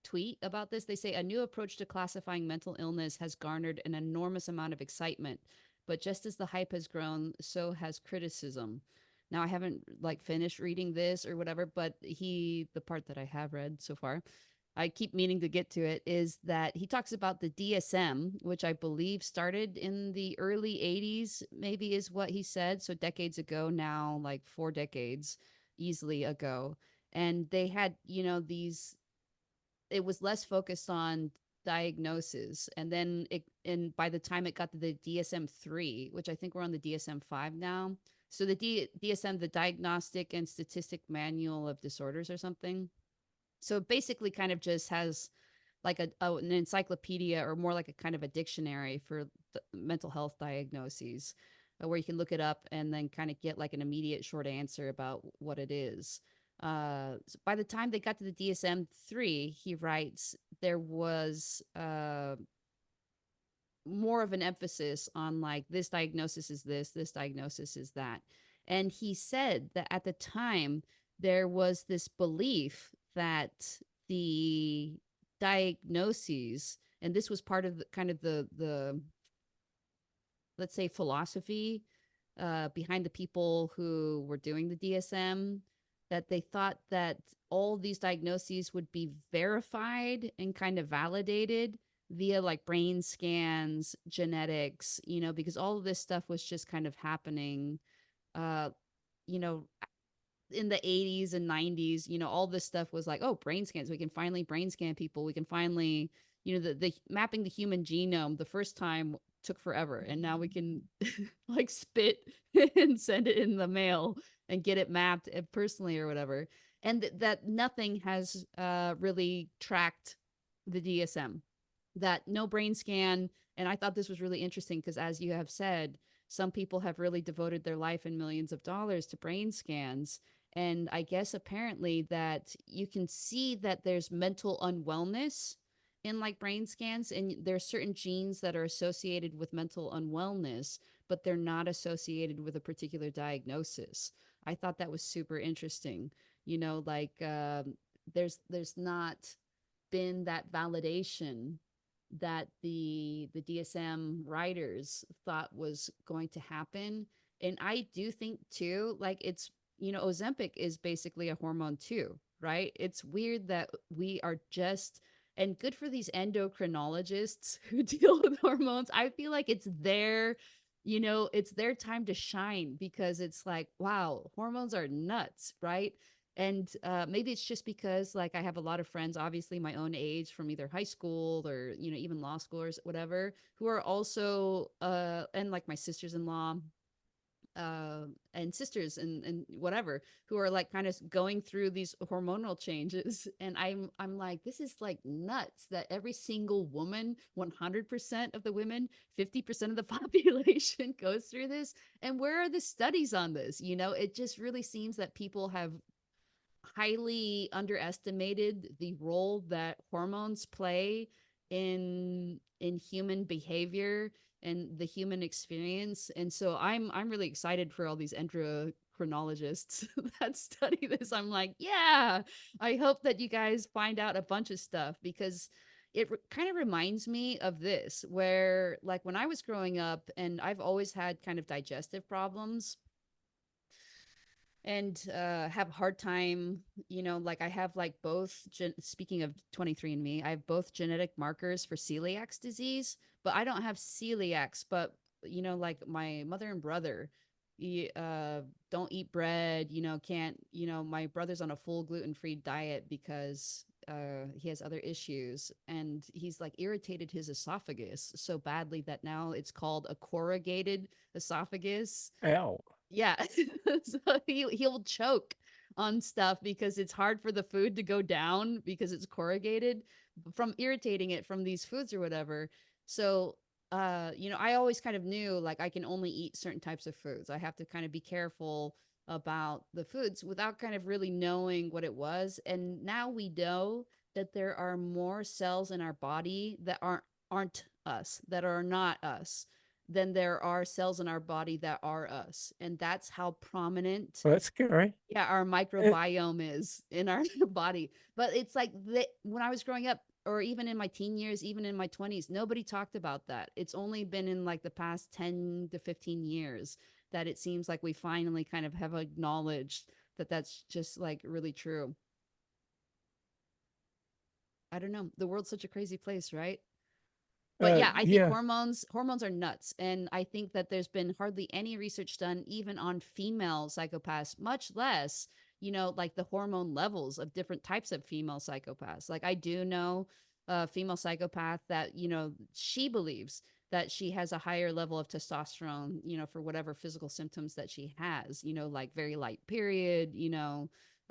tweet about this, they say a new approach to classifying mental illness has garnered an enormous amount of excitement, but just as the hype has grown, so has criticism. Now I haven't like finished reading this or whatever, but the part that I have read so far, I keep meaning to get to it, is that he talks about the DSM, which I believe started in the early 80s, maybe is what he said. So decades ago now, like 4 decades easily ago. And they had, these, it was less focused on diagnosis, and then and by the time it got to the DSM-3, which I think we're on the DSM-5 now. So the DSM, the Diagnostic and Statistic Manual of Disorders or something. So it basically kind of just has like an encyclopedia, or more like a kind of a dictionary for mental health diagnoses, where you can look it up and then kind of get like an immediate short answer about what it is. So by the time they got to the DSM-3, he writes, there was more of an emphasis on like, this diagnosis is this diagnosis is that. And he said that at the time there was this belief that the diagnoses, and this was part of the kind of the let's say philosophy behind the people who were doing the DSM, that they thought that all these diagnoses would be verified and kind of validated via like brain scans, genetics, because all of this stuff was just kind of happening, uh, you know, in the 80s and 90s. All this stuff was like, oh, brain scans. We can finally brain scan people. We can finally, the mapping the human genome the first time took forever. And now we can like spit and send it in the mail and get it mapped personally or whatever. And that nothing has really tracked the DSM, that no brain scan. And I thought this was really interesting because, as you have said, some people have really devoted their life and millions of dollars to brain scans. And I guess apparently that you can see that there's mental unwellness in like brain scans, and there's certain genes that are associated with mental unwellness, but they're not associated with a particular diagnosis. I thought that was super interesting. Like there's not been that validation that the DSM writers thought was going to happen. And I do think too, like it's, Ozempic is basically a hormone too, right? It's weird that we are just, and good for these endocrinologists who deal with hormones. I feel like it's their time to shine, because it's like, wow, hormones are nuts, right? And maybe it's just because like I have a lot of friends, obviously my own age, from either high school or even law school or whatever, who are also and like my sisters-in-law and sisters and whatever, who are like kind of going through these hormonal changes. And I'm like, this is like nuts that every single woman, 100% of the women, 50% of the population goes through this. And where are the studies on this? It just really seems that people have highly underestimated the role that hormones play in human behavior and the human experience. And so I'm really excited for all these endocrinologists that study this. I'm like, yeah, I hope that you guys find out a bunch of stuff, because kind of reminds me of this, where like when I was growing up, and I've always had kind of digestive problems and have a hard time, like I have like both speaking of 23andMe, I have both genetic markers for celiac disease, but I don't have celiacs. But like my mother and brother, don't eat bread, can't, my brother's on a full gluten-free diet because he has other issues, and he's like irritated his esophagus so badly that now it's called a corrugated esophagus. Ow. Yeah. So he'll choke on stuff because it's hard for the food to go down because it's corrugated from irritating it from these foods or whatever. So I always kind of knew like I can only eat certain types of foods. I have to kind of be careful about the foods without kind of really knowing what it was. And now we know that there are more cells in our body that aren't us, that are not us, than there are cells in our body that are us. And that's how prominent, Well, that's scary. yeah, our Uh, microbiome is in our body. But it's like when I was growing up, or even in my teen years, even in my 20s, nobody talked about that. It's only been in like the past 10 to 15 years that it seems like we finally kind of have acknowledged that that's just like really true. I don't know. The world's such a crazy place, right? But yeah, I think yeah. hormones are nuts. And I think that there's been hardly any research done even on female psychopaths, much less, like the hormone levels of different types of female psychopaths. Like I do know a female psychopath that, she believes that she has a higher level of testosterone, for whatever physical symptoms that she has, like very light period,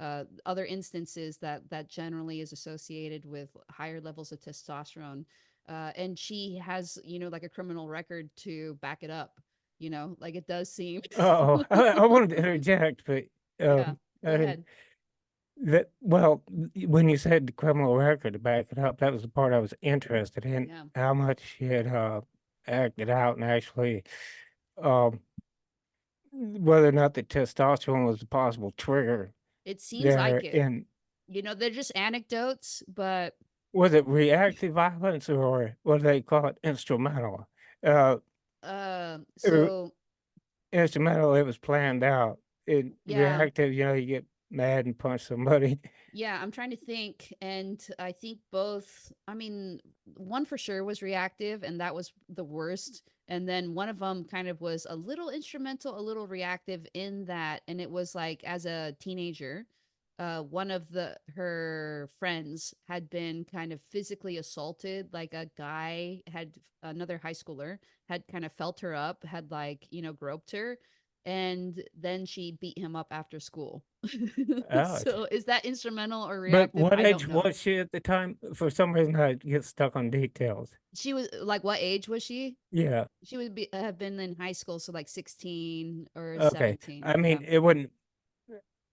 other instances that generally is associated with higher levels of testosterone. And she has, like a criminal record to back it up. Like it does seem. Oh, I wanted to interject, but Yeah, I go didn't. ahead. Well, when you said the criminal record to back it up, that was the part I was interested in. Yeah, How much she had acted out and actually, um, whether or not the testosterone was a possible trigger it seems like there. it. And They're just anecdotes, but was it reactive violence or what do they call it? Instrumental. Uh, er, so instrumental, it was planned out. It yeah. reactive, you get mad and punch somebody. Yeah, I'm trying to think. And I think both, I mean, one for sure was reactive, and that was the worst. And then one of them kind of was a little instrumental, a little reactive in that. And it was like as a teenager, one of her friends had been kind of physically assaulted. Like a guy had, another high schooler had kind of felt her up, had like, groped her. And then she beat him up after school. Ouch. So is that instrumental or But reactive? what I don't age know. was she at the time? For some reason, I get stuck on details. She was like, what age was she? Yeah. She would have been in high school, so like 16 or Okay. 17. I Yeah. mean, it wouldn't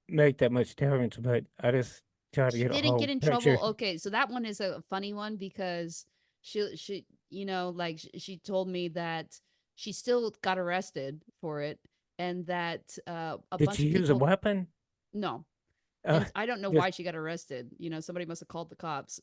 make that much difference, but I just try to She get a didn't get whole in picture. trouble. Okay, so that one is a funny one because she like she told me that she still got arrested for it, and that a Did bunch she of use a people. weapon? No. Uh, And I don't know just why she got arrested. Somebody must have called the cops.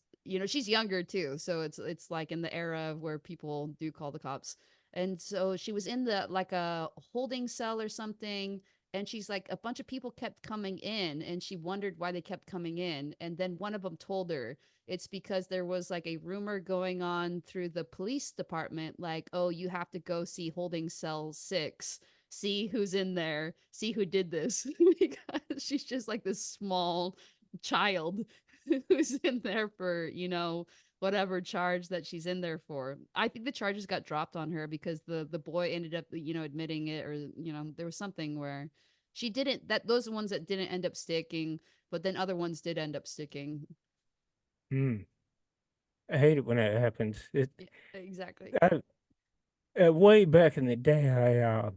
She's younger too, so it's like in the era of where people do call the cops. And so she was in the like a holding cell or something, and she's like a bunch of people kept coming in, and she wondered why they kept coming in. And then one of them told her it's because there was like a rumor going on through the police department, like, oh, you have to go see holding cell 6. see who's in there, see who did this, because she's just like this small child who's in there for, whatever charge that she's in there for. I think the charges got dropped on her because the boy ended up, admitting it, or there was something where she didn't, that those ones that didn't end up sticking, but then other ones did end up sticking. Mm, I hate it when that happens. Yeah, exactly. I, way back in the day, I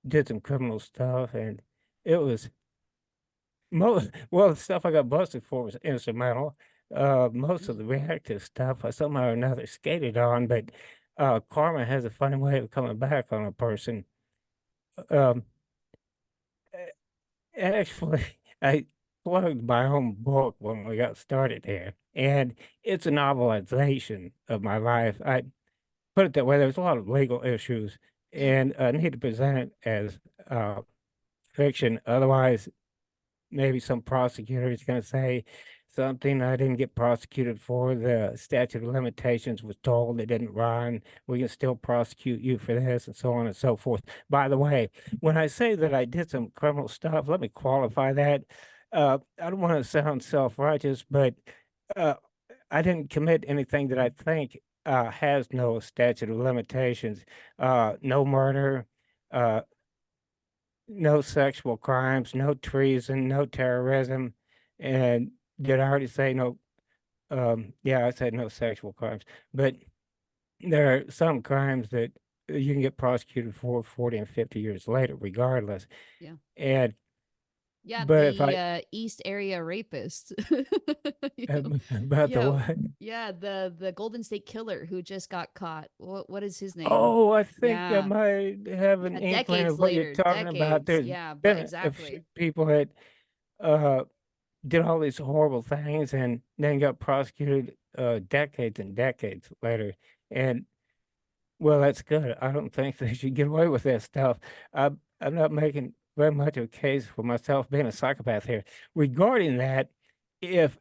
did some criminal stuff, and it was most well, the stuff I got busted for was instrumental. Most of Mm, the reactive stuff I somehow or another skated on, but karma has a funny way of coming back on a person. Um, Actually, I plugged my own book when we got started here, and it's a novelization of my life. I put it that way. There's a lot of legal issues, mm, and I need to present it as fiction. Otherwise, maybe some prosecutor is going to say something I didn't get prosecuted for. The statute of limitations was told it didn't run. We can still prosecute you for this, and so on and so forth. By the way, when I say that I did some criminal stuff, let me qualify that. I don't want to sound self-righteous, but uh, I didn't commit anything that I think has no statute of limitations. No murder, uh, no sexual crimes, no treason, no terrorism. And did I already say no? Yeah, I said no sexual crimes. But there are some crimes that you can get prosecuted for 40 and 50 years later, regardless. yeah. And Yeah, but if the I East Area rapist. You know? about the Yeah, what? yeah, the Golden State Killer who just got caught. What is his name? Oh, I think I Yeah. might have an Yeah, inkling decades of what you're later, talking about. decades. There's Yeah, but been a few exactly. people that uh did all these horrible things and then got prosecuted decades and decades later. And well, that's good. I don't think they should get away with that stuff. I'm not making very much of a case for myself being a psychopath here. Regarding that, if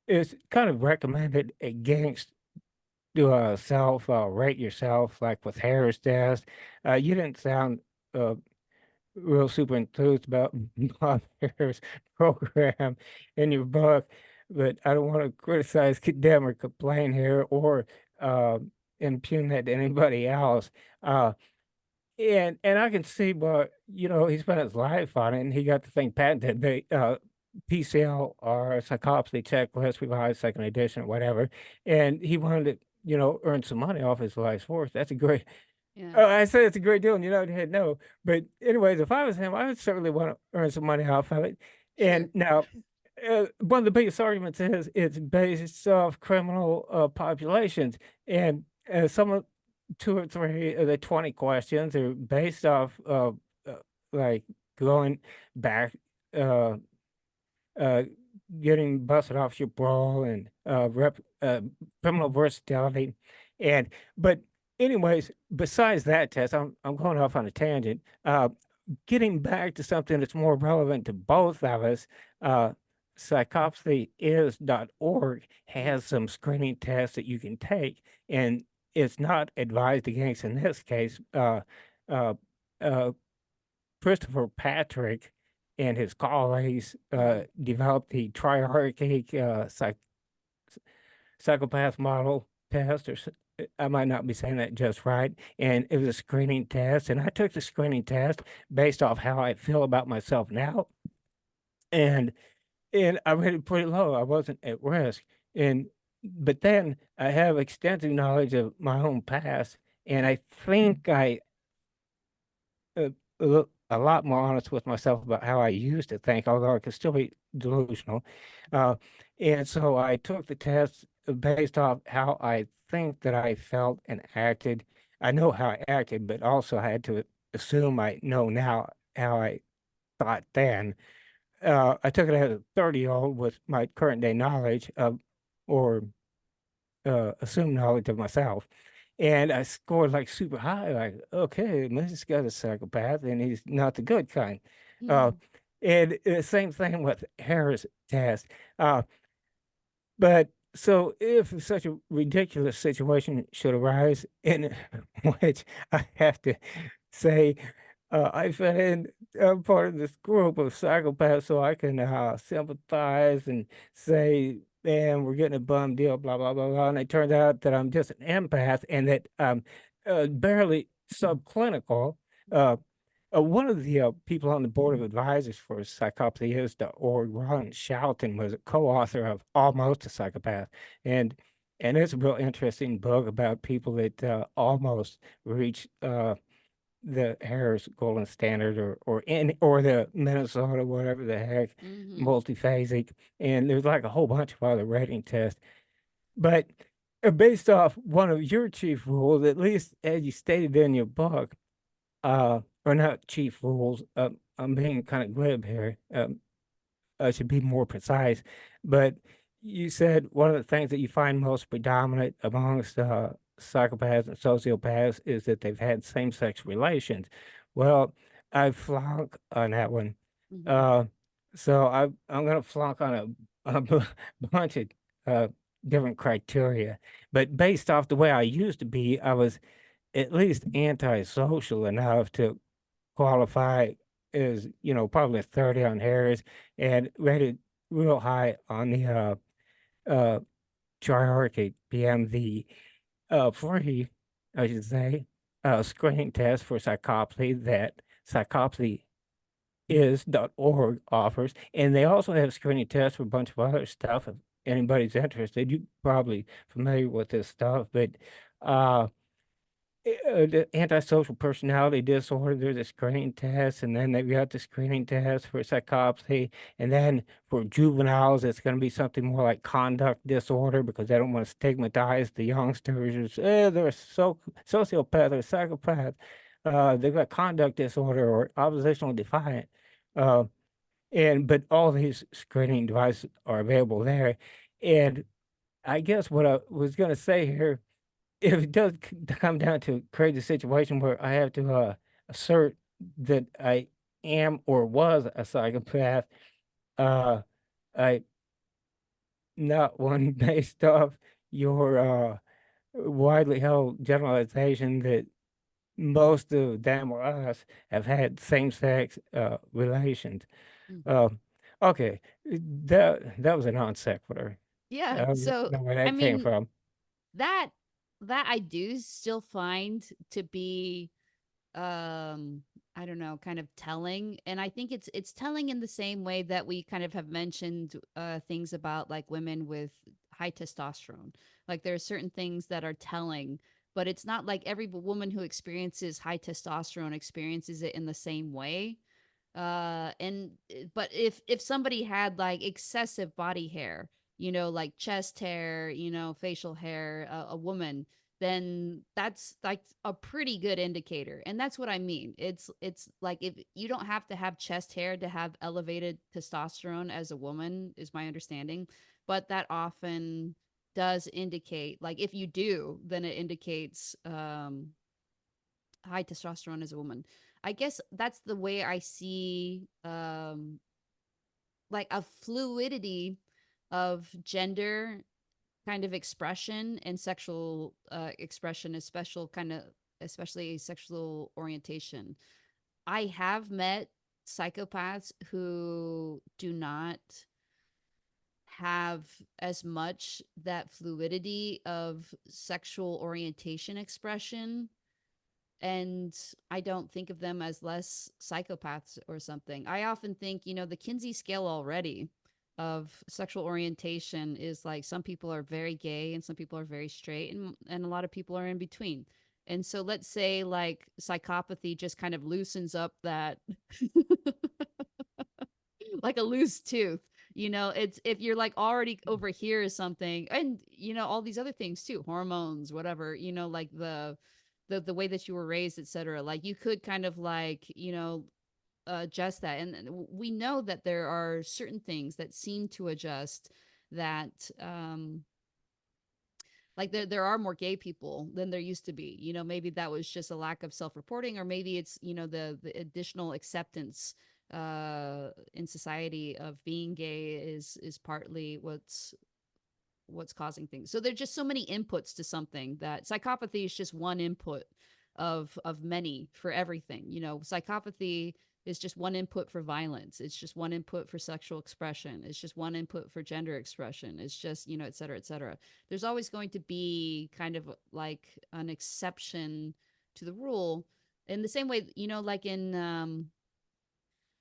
it's kind of recommended against do a self rate yourself, like with Harris test. You didn't sound uh, real super enthused about Bob Harris' program in your book, but I don't want to criticize, condemn, or complain here, or uh, impugn that to anybody else. Uh, and I can see, but he spent his life on it, and he got the thing patented. The PCL-R psychopathy checklist, revised second edition, or whatever, and he wanted to, earn some money off his life's work. That's a great Yeah. Oh, I said it's a great deal, and you nodded your head no. But anyways, if I was him, I would certainly want to earn some money off of it. And Sure. now, one of the biggest arguments is it's based off criminal populations, and some of two or three of the 20 questions are based off of like going back. Uh, uh, Getting busted off your parole and criminal versatility, and but anyways, besides that test, I'm going off on a tangent. Getting back to something that's more relevant to both of us, uh, psychopathyis.org Mm, has some screening tests that you can take, and it's not advised against in this case. Uh, uh, Christopher Patrick and his colleagues mm, developed the triarchic psychopath model test, I might not be saying that just right. And it was a screening test, and I took the screening test based off how I feel about myself now, and I rated pretty low. I wasn't at risk, and but then I have extensive knowledge of my own past, and I think I uh, a lot more honest with myself about how I used to think, although I could still be delusional. Uh, and so I took the test based off how I think that I felt and acted. I know how I acted, but also I had to assume I know now how I thought then. I took it as a 30-year-old with my current day knowledge of, or assumed knowledge of myself. And I scored like super high, like, okay, this guy's a psychopath and he's not the good kind. Uh, mm, and same thing with Harris test. Uh, but so if such a ridiculous situation should arise in which I have to say I fit in. I'm part of this group of psychopaths, so I can sympathize and say, "Man, we're getting a bum deal," blah blah blah blah. And it turns out that I'm just an empath and that I'm barely subclinical. Uh, one of the people on the board of advisors for psychopathy.org, Ron Shelton, was a co-author of Almost a Psychopath, and and it's a real interesting book about people that almost reach the Harris Golden Standard or the Minnesota, whatever the heck, Mm-hmm. multiphasic, and there's like a whole bunch of other rating tests. But based off one of your chief rules, at least as you stated in your book, or not chief rules, I'm being kind of glib here. I should be more precise, but you said one of the things that you find most predominant amongst psychopaths and sociopaths is that they've had same-sex relations. Well, I flunk on that one. Mm-hmm. Uh, I'm going to flunk on bunch of uh, different criteria, but based off the way I used to be, I was at least antisocial enough to qualify as, probably a 30 on Harris and rated real high on the uh triarchic PMV free, I should say, screening test for psychopathy that psychopathy.org offers. And they also have screening tests for a bunch of other stuff. If anybody's interested, you're probably familiar with this stuff, but uh the antisocial personality disorder, there's a screening test, and then they've got the screening test for psychopathy. And then for juveniles, it's going to be something more like conduct disorder because they don't want to stigmatize the youngsters. They're sociopath or psychopath. They've got conduct disorder or oppositional defiant. Uh, but all these screening devices are available there. And I guess what I was going to say here, if it does come down to create a situation where I have to assert that I am or was a psychopath, uh, I not one based off your widely held generalization that most of them or us have had same-sex relations. Mm-hmm. Uh, okay, that was a non sequitur. Yeah. I don't So know where I that came mean from. that that I do still find to be um I don't know, kind of telling. And I think it's telling in the same way that we kind of have mentioned things about like women with high testosterone. Like there are certain things that are telling, but it's not like every woman who experiences high testosterone experiences it in the same way. And but if somebody had like excessive body hair, like chest hair, facial hair, a woman, then that's like a pretty good indicator. And that's what I mean. It's like if you don't have to have chest hair to have elevated testosterone as a woman, is my understanding, but that often does indicate, like if you do, then it indicates high testosterone as a woman. I guess that's the way I see like a fluidity of gender kind of expression and sexual expression, especially sexual orientation. I have met psychopaths who do not have as much that fluidity of sexual orientation expression, and I don't think of them as less psychopaths or something. I often think, the Kinsey scale already of sexual orientation is like some people are very gay and some people are very straight, and a lot of people are in between. And so let's say like psychopathy just kind of loosens up that like a loose tooth. It's if you're like already over here is something, and all these other things too, hormones, whatever, like the way that you were raised, etc. Like you could kind of like, adjust that. And we know that there are certain things that seem to adjust that like there are more gay people than there used to be. Maybe that was just a lack of self-reporting, or maybe it's, the additional acceptance in society of being gay is partly what's causing things. So there's just so many inputs to something that psychopathy is just one input of many for everything. Psychopathy is just one input for violence. It's just one input for sexual expression. It's just one input for gender expression. It's just, et cetera, et cetera. There's always going to be kind of like an exception to the rule. In the same way, like in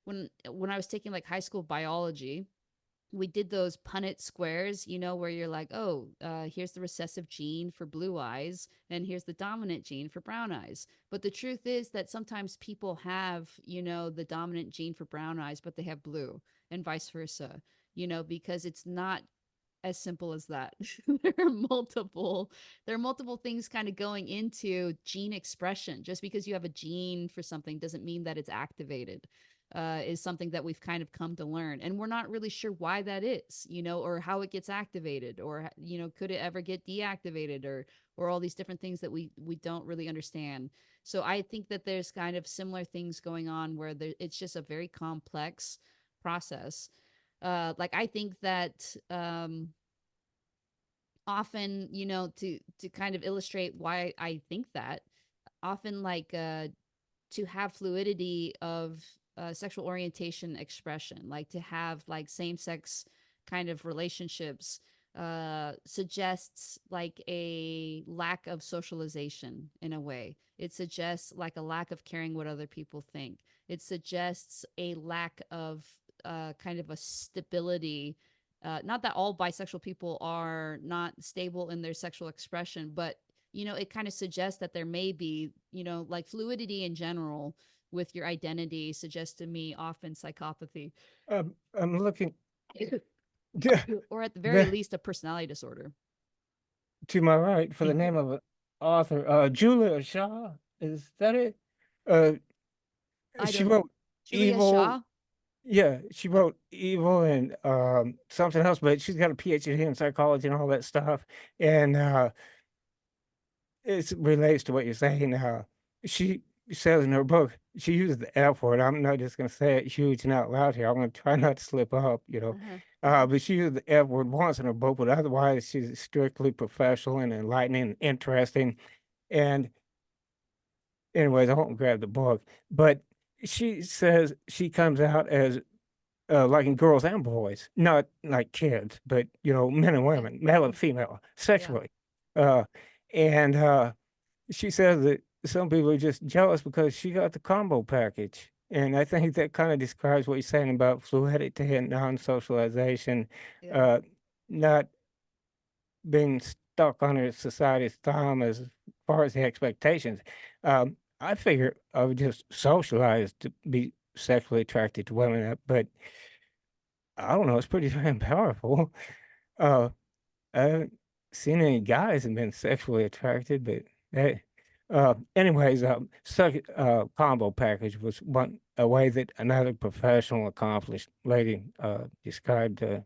when I was taking like high school biology, we did those Punnett squares, where you're like, oh, here's the recessive gene for blue eyes, and here's the dominant gene for brown eyes. But the truth is that sometimes people have, the dominant gene for brown eyes, but they have blue, and vice versa, because it's not as simple as that. there are multiple there are multiple things kind of going into gene expression. Just because you have a gene for something doesn't mean that it's activated. Is something that we've kind of come to learn, and we're not really sure why that is, or how it gets activated, or could it ever get deactivated, or all these different things that we don't really understand. So I think that there's kind of similar things going on where it's just a very complex process. Like I think that often, to kind of illustrate why I think that, often like to have fluidity of sexual orientation expression, like to have like same sex kind of relationships, suggests like a lack of socialization in a way. It suggests like a lack of caring what other people think. It suggests a lack of kind of a stability. Not that all bisexual people are not stable in their sexual expression, but it kind of suggests that there may be, like fluidity in general with your identity suggests to me often psychopathy. I'm looking Or at the very the, least a personality disorder. to my right for the name of an author, Julia Shaw. Is that it? Uh, I she don't. wrote Julia Evil. Shaw. Yeah, she wrote Evil and something else, but she's got a PhD in psychology and all that stuff. And it relates to what you're saying. She says in her book, she uses the F word. I'm not just going to say it huge and out loud here. I'm going to try not to slip up, Uh-huh. Uh-huh. But she used the F word once in her book, but otherwise she's strictly professional and enlightening and interesting. And anyways, I won't grab the book, but she says she comes out as liking girls and boys, not like kids, but men and Yeah. women, male and Yeah. female, Yeah. sexually. Uh, and she says that some people are just jealous because she got the combo package. And I think that kind of describes what you're saying about fluidity and non-socialization, Yeah. uh, not being stuck under society's thumb as far as the expectations. I figure I would just socialize to be sexually attracted to women, but I don't know. It's pretty damn powerful. Uh, I haven't seen any guys have been sexually attracted, but hey. Anyways, combo package was one a way that another professional, accomplished lady described the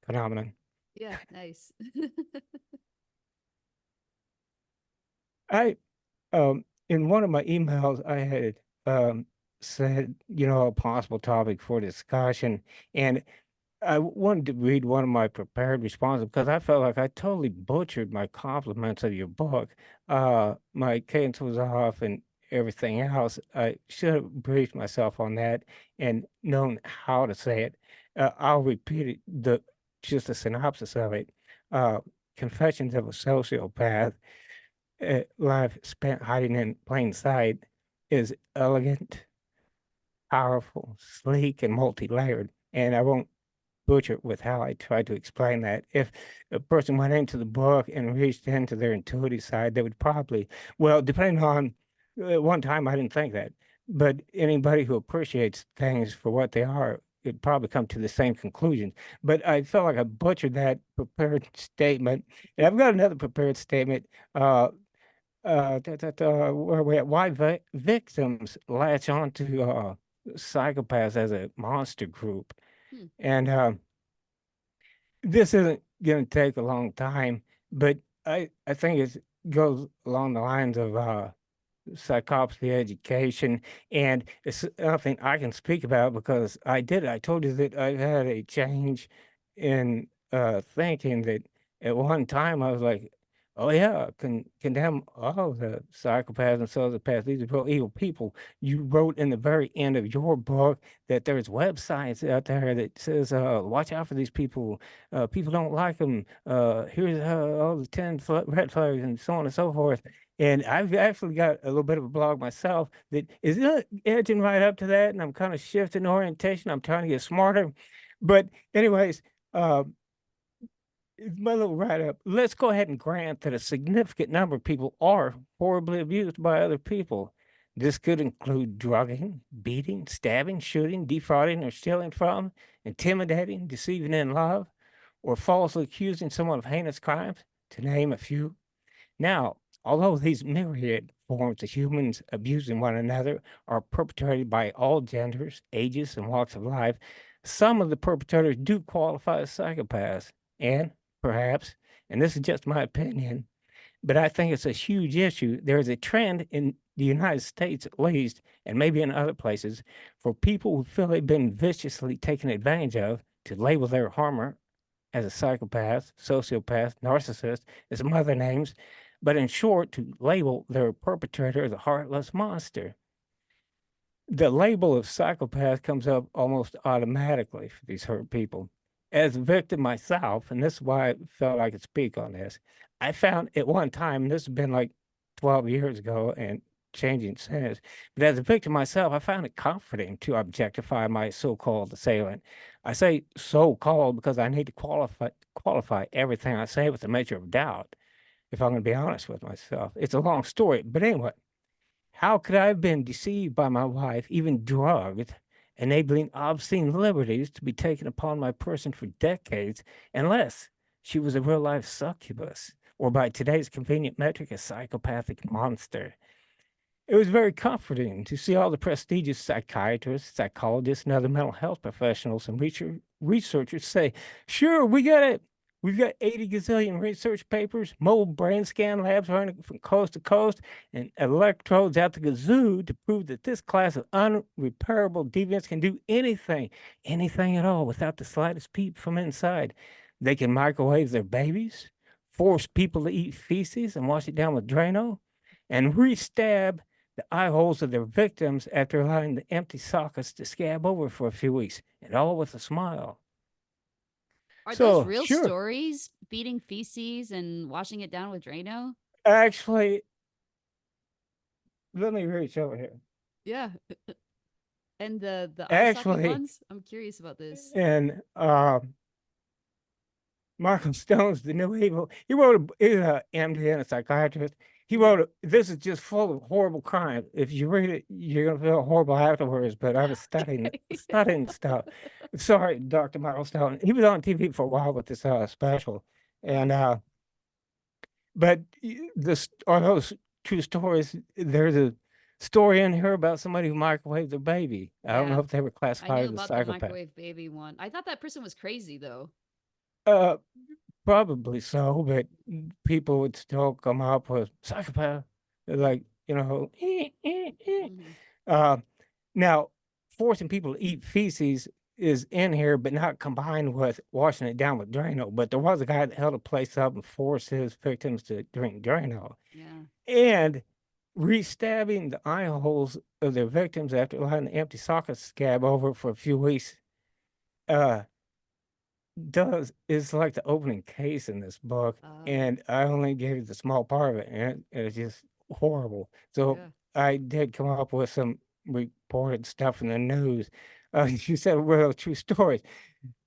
phenomenon. Yeah. Nice. I in one of my emails, I had said, a possible topic for discussion, and I wanted to read one of my prepared responses because I felt like I totally butchered my compliments of your book. My cadence was off and everything else. I should have briefed myself on that and known how to say it. I'll repeat it, just a synopsis of it. Uh, Confessions of a Sociopath, life spent hiding in plain sight, is elegant, powerful, sleek, and multi-layered. And I won't butcher with how I tried to explain that. If a person went into the book and reached into their intuitive side, they would probably, well, depending on one time, I didn't think that, but anybody who appreciates things for what they are, it'd probably come to the same conclusion. But I felt like I butchered that prepared statement. And I've got another prepared statement. Where we at? Why victims latch on to psychopaths as a monster group. Hmm. And this isn't going to take a long time, but I think it goes along the lines of psychopathy education, and it's something I can speak about because I did it. I told you that I had a change in thinking that at one time I was like, Oh yeah, condemn all of the psychopaths and sociopaths. These are real evil people. You wrote in the very end of your book that there's websites out there that says, "Watch out for these people. People don't like them. Here's all the red flags and so on and so forth." And I've actually got a little bit of a blog myself that is edging right up to that, and I'm kind of shifting orientation. I'm trying to get smarter, but anyways. My little write up. Let's go ahead and grant that a significant number of people are horribly abused by other people. This could include drugging, beating, stabbing, shooting, defrauding or stealing from, intimidating, deceiving in love, or falsely accusing someone of heinous crimes, to name a few. Now, although these myriad forms of humans abusing one another are perpetrated by all genders, ages, and walks of life, some of the perpetrators do qualify as psychopaths. And perhaps, and this is just my opinion, but I think it's a huge issue. There is a trend in the United States, at least, and maybe in other places, for people who feel they've been viciously taken advantage of to label their harmer as a psychopath, sociopath, narcissist, and some other names, but in short, to label their perpetrator as a heartless monster. The label of psychopath comes up almost automatically for these hurt people. As a victim myself, and this is why I felt I could speak on this, I found at one time, and this has been like 12 years ago and changing since, but as a victim myself, I found it comforting to objectify my so-called assailant. I say so-called because I need to qualify everything I say with a measure of doubt, if I'm going to be honest with myself. It's a long story, but anyway, how could I have been deceived by my wife, even drugged, enabling obscene liberties to be taken upon my person for decades, unless she was a real life succubus, or by today's convenient metric, a psychopathic monster? It was very comforting to see all the prestigious psychiatrists, psychologists, and other mental health professionals and researchers say, sure, we got it. We've got 80 gazillion research papers, mobile brain scan labs running from coast to coast, and electrodes out the gazoo to prove that this class of unrepairable deviants can do anything, anything at all, without the slightest peep from inside. They can microwave their babies, force people to eat feces and wash it down with Drano, and re-stab the eye holes of their victims after allowing the empty sockets to scab over for a few weeks, and all with a smile. Are those So, real sure, stories? Beating feces and washing it down with Drano? actually, let me reach over here. Yeah. And the eye socket Actually, ones? I'm curious about this. in Markham Stone's The New Evil, he wrote he's a MD and a psychiatrist. He Mhm. wrote, this is just full of horrible crime. If you read it, you're going to feel horrible afterwards. But I was Okay. studying stuff. Sorry, Dr. Michael Stone. He was on TV for a while with this special. And but this are those true stories. There's a story in here about somebody who microwaved their baby. I don't Yeah. know if they were I classified knew as a about the psychopath. microwave baby one. I thought that person was crazy though. Uh, Probably so, but people would still come up with psychopath, like, Hmm. Uh, now, forcing people to eat feces is in here, but not combined with washing it down with Drano. But there was a guy that held a place up and forced his victims to drink Drano. Yeah. And re-stabbing the eye holes of their victims after letting the empty sockets scab over for a few weeks. Uh, does is like the opening case in this book, Oh, and I only gave the small part of it, and it's just horrible. So yeah. I did come up with some reported stuff in the news. You said real true stories,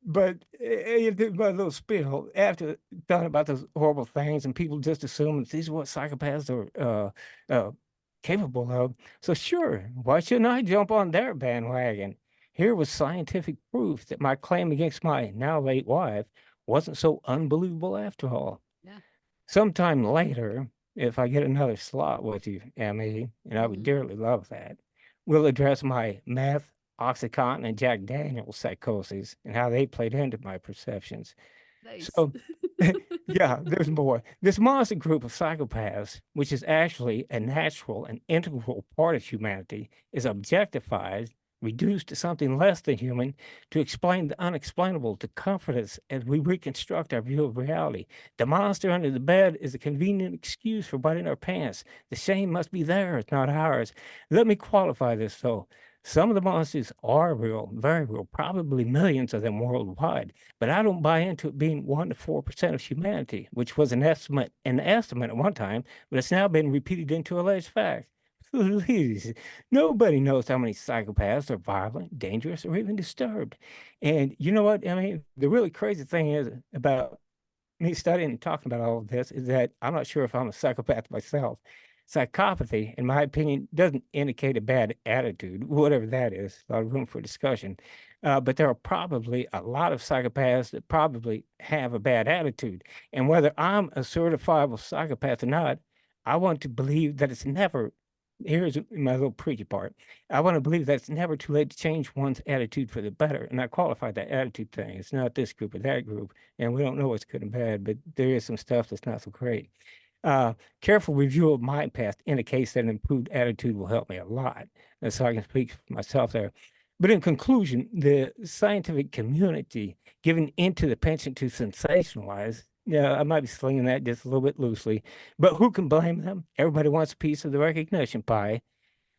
but you did my little spiel after thought about those horrible things, and people just assume that these are what psychopaths are capable of. So sure, why shouldn't I jump on their bandwagon? Here was scientific proof that my claim against my now late wife wasn't so unbelievable after all. Yeah. Sometime later, if I get another slot with you, Emmy, and I would Hmm. dearly love that, we'll address my meth, Oxycontin, and Jack Daniels psychoses and how they played into my perceptions. Nice. So, yeah, there's more. This monster group of psychopaths, which is actually a natural and integral part of humanity, is objectified reduced to something less than human, to explain the unexplainable, to comfort us as we reconstruct our view of reality. The monster under the bed is a convenient excuse for butting our pants. The shame must be theirs, not ours. Let me qualify this though. Some of the monsters are real, very real, probably millions of them worldwide. But I don't buy into it being 1 to 4% of humanity, which was an estimate at one time, but it's now been repeated into alleged fact. Please, nobody knows how many psychopaths are violent, dangerous, or even disturbed. And you know what? I mean, the really crazy thing is about me studying and talking about all of this is that I'm not sure if I'm a psychopath myself. Psychopathy, in my opinion, doesn't indicate a bad attitude, whatever that is. A lot of room for discussion. But there are probably a lot of psychopaths that probably have a bad attitude. And whether I'm a certifiable psychopath or not, I want to believe that it's never, here's my little preachy part. I want to believe that it's never too late to change one's attitude for the better. And I qualify that attitude thing. It's not this group or that group, and we don't know what's good and bad, but there is some stuff that's not so great. Careful review of my past indicates that an improved attitude will help me a lot. And so I can speak for myself there. But in conclusion, the scientific community giving into the penchant to sensationalize, yeah, I might be slinging that just a little bit loosely, but who can blame them? Everybody wants a piece of the recognition pie.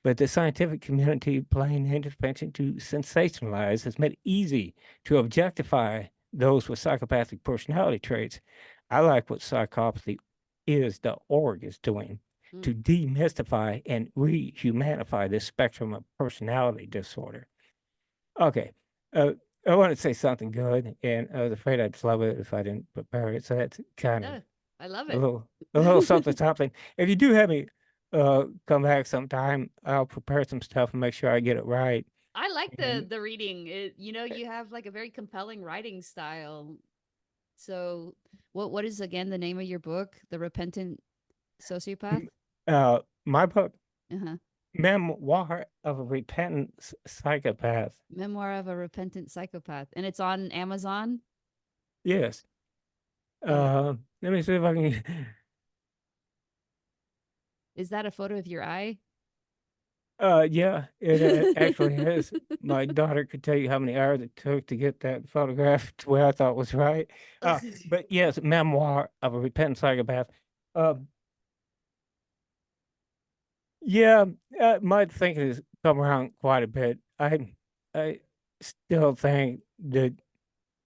But the scientific community playing into the penchant to sensationalize has made it easy to objectify those with psychopathic personality traits. I like what psychopathy the org is doing Mm. to demystify and rehumanify this spectrum of personality disorder. Okay. Uh, I want to say something good, and I was afraid I'd flub it if I didn't prepare it. So that's kind of Yeah, I love a it. little a little something something. If you do have me come back sometime, I'll prepare some stuff and make sure I get it right. I like the And the reading. You have like a very compelling writing style. So, what is again the name of your book? The Repentant Sociopath? my book, Uh-huh. Memoir of a Repentant Psychopath. Memoir of a Repentant Psychopath. And it's on Amazon. Yes. And Let me see if I can. is that a photo of your eye? Yeah, it actually is. My daughter could tell you how many hours it took to get that photograph to where I thought was right. But yes, Memoir of a Repentant Psychopath. Uh, Yeah, my thinking has come around quite a bit. I still think that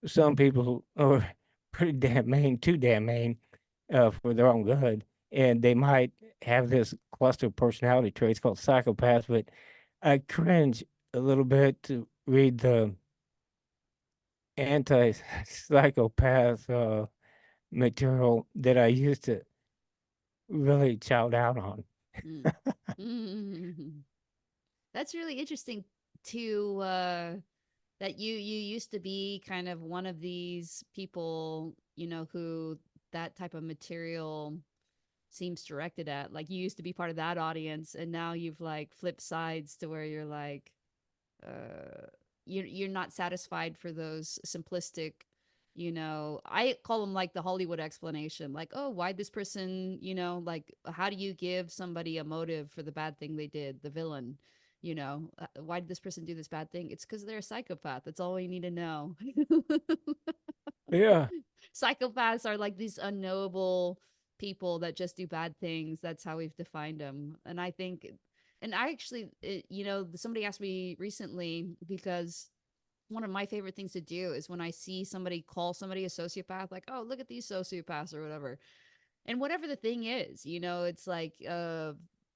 some people are pretty damn mean, too damn mean, for their own good, and they might have this cluster of personality traits called psychopaths. But I cringe a little bit to read the anti-psychopath material that I used to really chow down on. Mm. Mm. That's really interesting to that you used to be kind of one of these people, who that type of material seems directed at. Like you used to be part of that audience and now you've like flipped sides to where you're like uh you're not satisfied for those simplistic, I call them like the Hollywood explanation, like, oh, why this person, like how do you give somebody a motive for the bad thing they did, the villain, why did this person do this bad thing? It's because they're a psychopath. That's all we need to know. Yeah, Psychopaths are like these unknowable people that just do bad things. That's how we've defined them. And I think, and I actually, somebody asked me recently because one of my favorite things to do is when I see somebody call somebody a sociopath, like, oh, look at these sociopaths or whatever, and whatever the thing is, it's like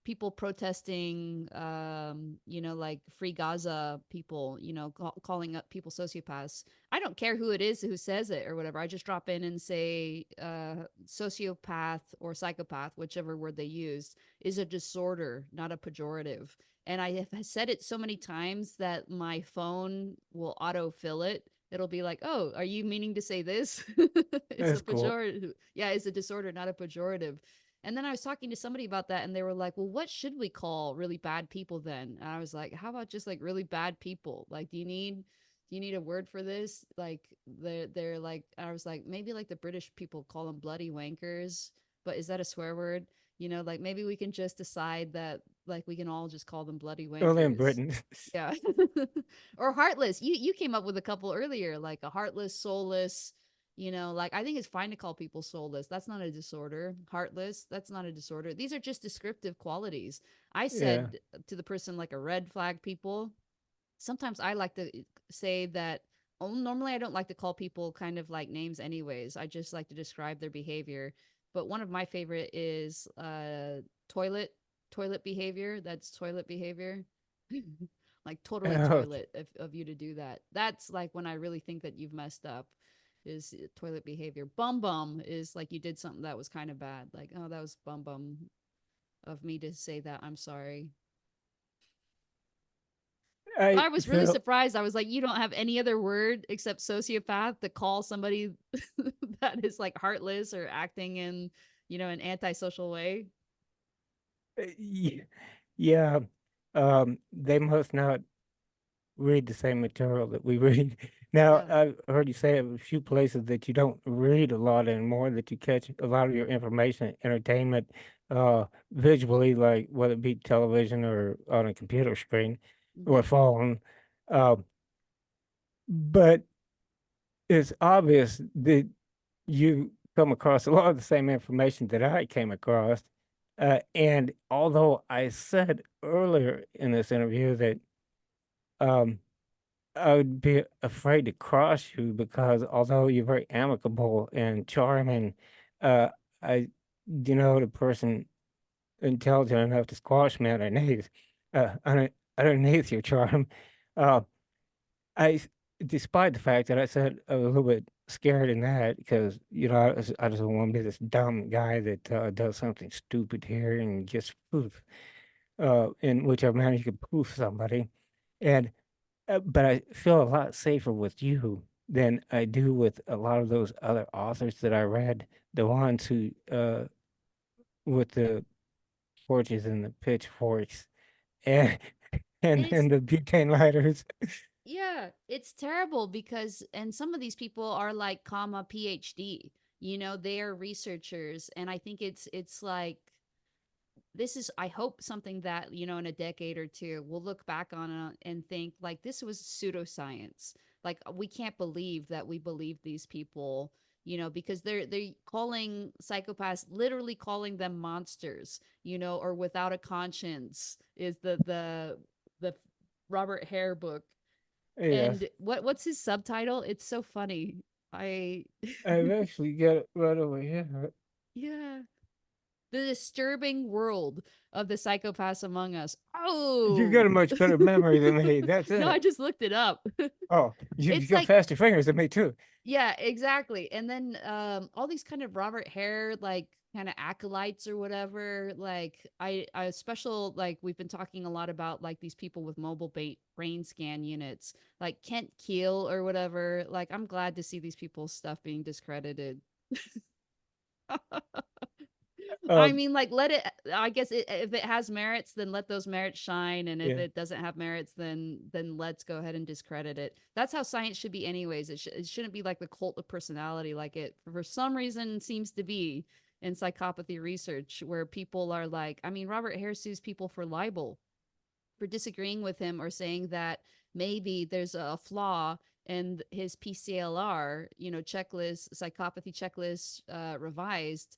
people protesting, like Free Gaza people, calling up people sociopaths. I don't care who it is who says it or whatever. I just drop in and say sociopath or psychopath, whichever word they use, is a disorder, not a pejorative. And I have said it so many times that my phone will auto fill it. It'll be like, oh, are you meaning to say this? It's a that's cool. pejorative. Yeah, it's a disorder, not a pejorative. And then I was talking to somebody about that, and they were like, well, what should we call really bad people then? And I was like, how about just like really bad people? Like, do you need a word for this? Like, they're like, I was like, maybe like the British people call them bloody wankers, but is that a swear word? Like maybe we can just decide that like we can all just call them bloody Only in wankers. Britain. Yeah. Or heartless. You came up with a couple earlier, like a heartless, soulless, like I think it's fine to call people soulless. That's not a disorder. Heartless, that's not a disorder. These are just descriptive qualities. I Yeah. said to the person like a red flag people, sometimes I like to say that normally I don't like to call people kind of like names anyways. I just like to describe their behavior. But one of my favorite is toilet toilet behavior. That's toilet behavior. Like totally Okay. toilet of you to do that. That's like when I really think that you've messed up is toilet behavior. Bum bum is like you did something that was kind of bad. Like, oh, that was bum bum of me to say that. I'm sorry. I I was really feel surprised. I was like, you don't have any other word except sociopath to call somebody that is like heartless or acting in, an antisocial way. yeah, yeah. They must not read the same material that we read. Now, Yeah. I've heard you say of a few places that you don't read a lot anymore, that you catch a lot of your information, entertainment, visually, like whether it be television or on a computer screen or Hmm. phone. Uh, but it's obvious that you come across a lot of the same information that I came across. And although I said earlier in this interview that um, I would be afraid to cross you because although you're very amicable and charming, uh, I, the person intelligent enough to squash me underneath, underneath your charm. Uh, I, despite the fact that I said I was a little bit scared in that because I just don't want to be this dumb guy that does something stupid here and just poof, in whichever manner you can poof somebody, and but I feel a lot safer with you than I do with a lot of those other authors that I read, the ones who with the torches and the pitchforks and It's and the butane lighters. Yeah, it's terrible because and some of these people are like comma PhD. They are researchers and I think it's like this is I hope something that in a decade or two we'll look back on and think like this was pseudoscience. Like we can't believe that we believe these people, because they're calling psychopaths, literally calling them monsters, or without a conscience is the Robert Hare book. Yes, And what's his subtitle? It's so funny. I I've actually got it right over here. Yeah. The disturbing world of the psychopaths among us. You got Oh, a much better memory than me. That's no, I it. just looked it up. Oh, you It's got like, faster fingers than me too. yeah, exactly. And then all these kind of Robert Hare, like kind of acolytes or whatever. Like I special like we've been talking a lot about like these people with mobile brain scan units, like Kent Keel or whatever. Like I'm glad to see these people's stuff being discredited. I Uh, mean, like, let it. I guess if it has merits, then let those merits shine, and if yeah. it doesn't have merits, then let's go ahead and discredit it. That's how science should be, anyways. It shouldn't be like the cult of personality, like it for some reason seems to be in psychopathy research, where people are like, I mean, Robert Hare sues people for libel for disagreeing with him or saying that maybe there's a flaw in his PCL-R, checklist, psychopathy checklist, revised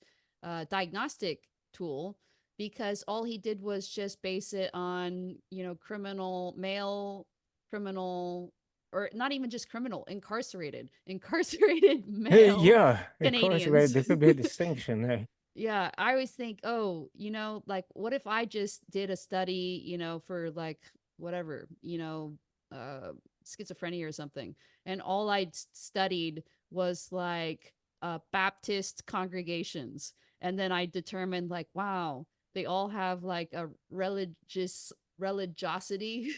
diagnostic tool, because all he did was just base it on, criminal male, criminal, or not even just criminal, incarcerated male Yeah, incarcerated. Canadians. There could be a distinction there. Yeah, I always think, oh, like what if I just did a study, for like whatever, uh schizophrenia or something, and all I studied was like Baptist congregations, and then I determined like, wow, they all have like a religiosity,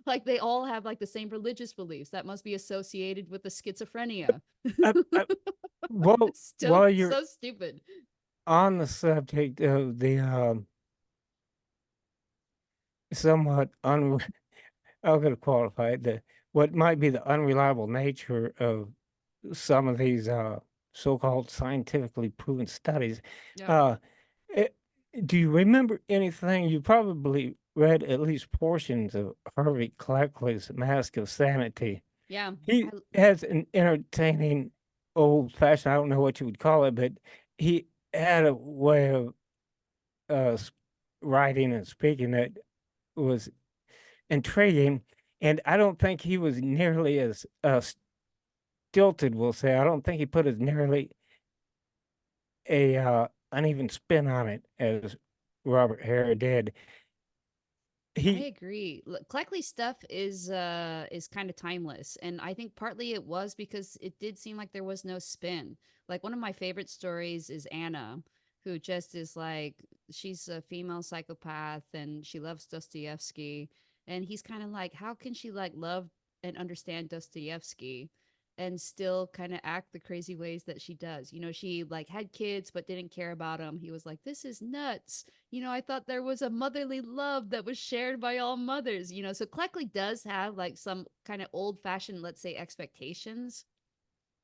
like they all have like the same religious beliefs that must be associated with the schizophrenia. I, while It's so while you're so stupid. on the subject of the somewhat un I'm gonna qualify it, the what might be the unreliable nature of some of these so-called scientifically proven studies. Yeah. Uh Do you remember anything? You probably read at least portions of Hervey Cleckley's Mask of Sanity. Yeah. I He has an entertaining, old-fashioned, I don't know what you would call it, but he had a way of s writing and speaking that was intriguing, and I don't think he was nearly as, stilted, we'll say. I don't think he put as nearly a, uneven spin on it as Robert Hare did. I He agree. Cleckley's stuff is kind of timeless, and I think partly it was because it did seem like there was no spin. Like one of my favorite stories is Anna, who just is like she's a female psychopath and she loves Dostoevsky, and he's kind of like how can she like love and understand Dostoevsky and still kind of act the crazy ways that she does. You know, she like had kids but didn't care about them. He was like this is nuts. You know, I thought there was a motherly love that was shared by all mothers, you know. So Cleckley does have like some kind of old fashioned, let's say, expectations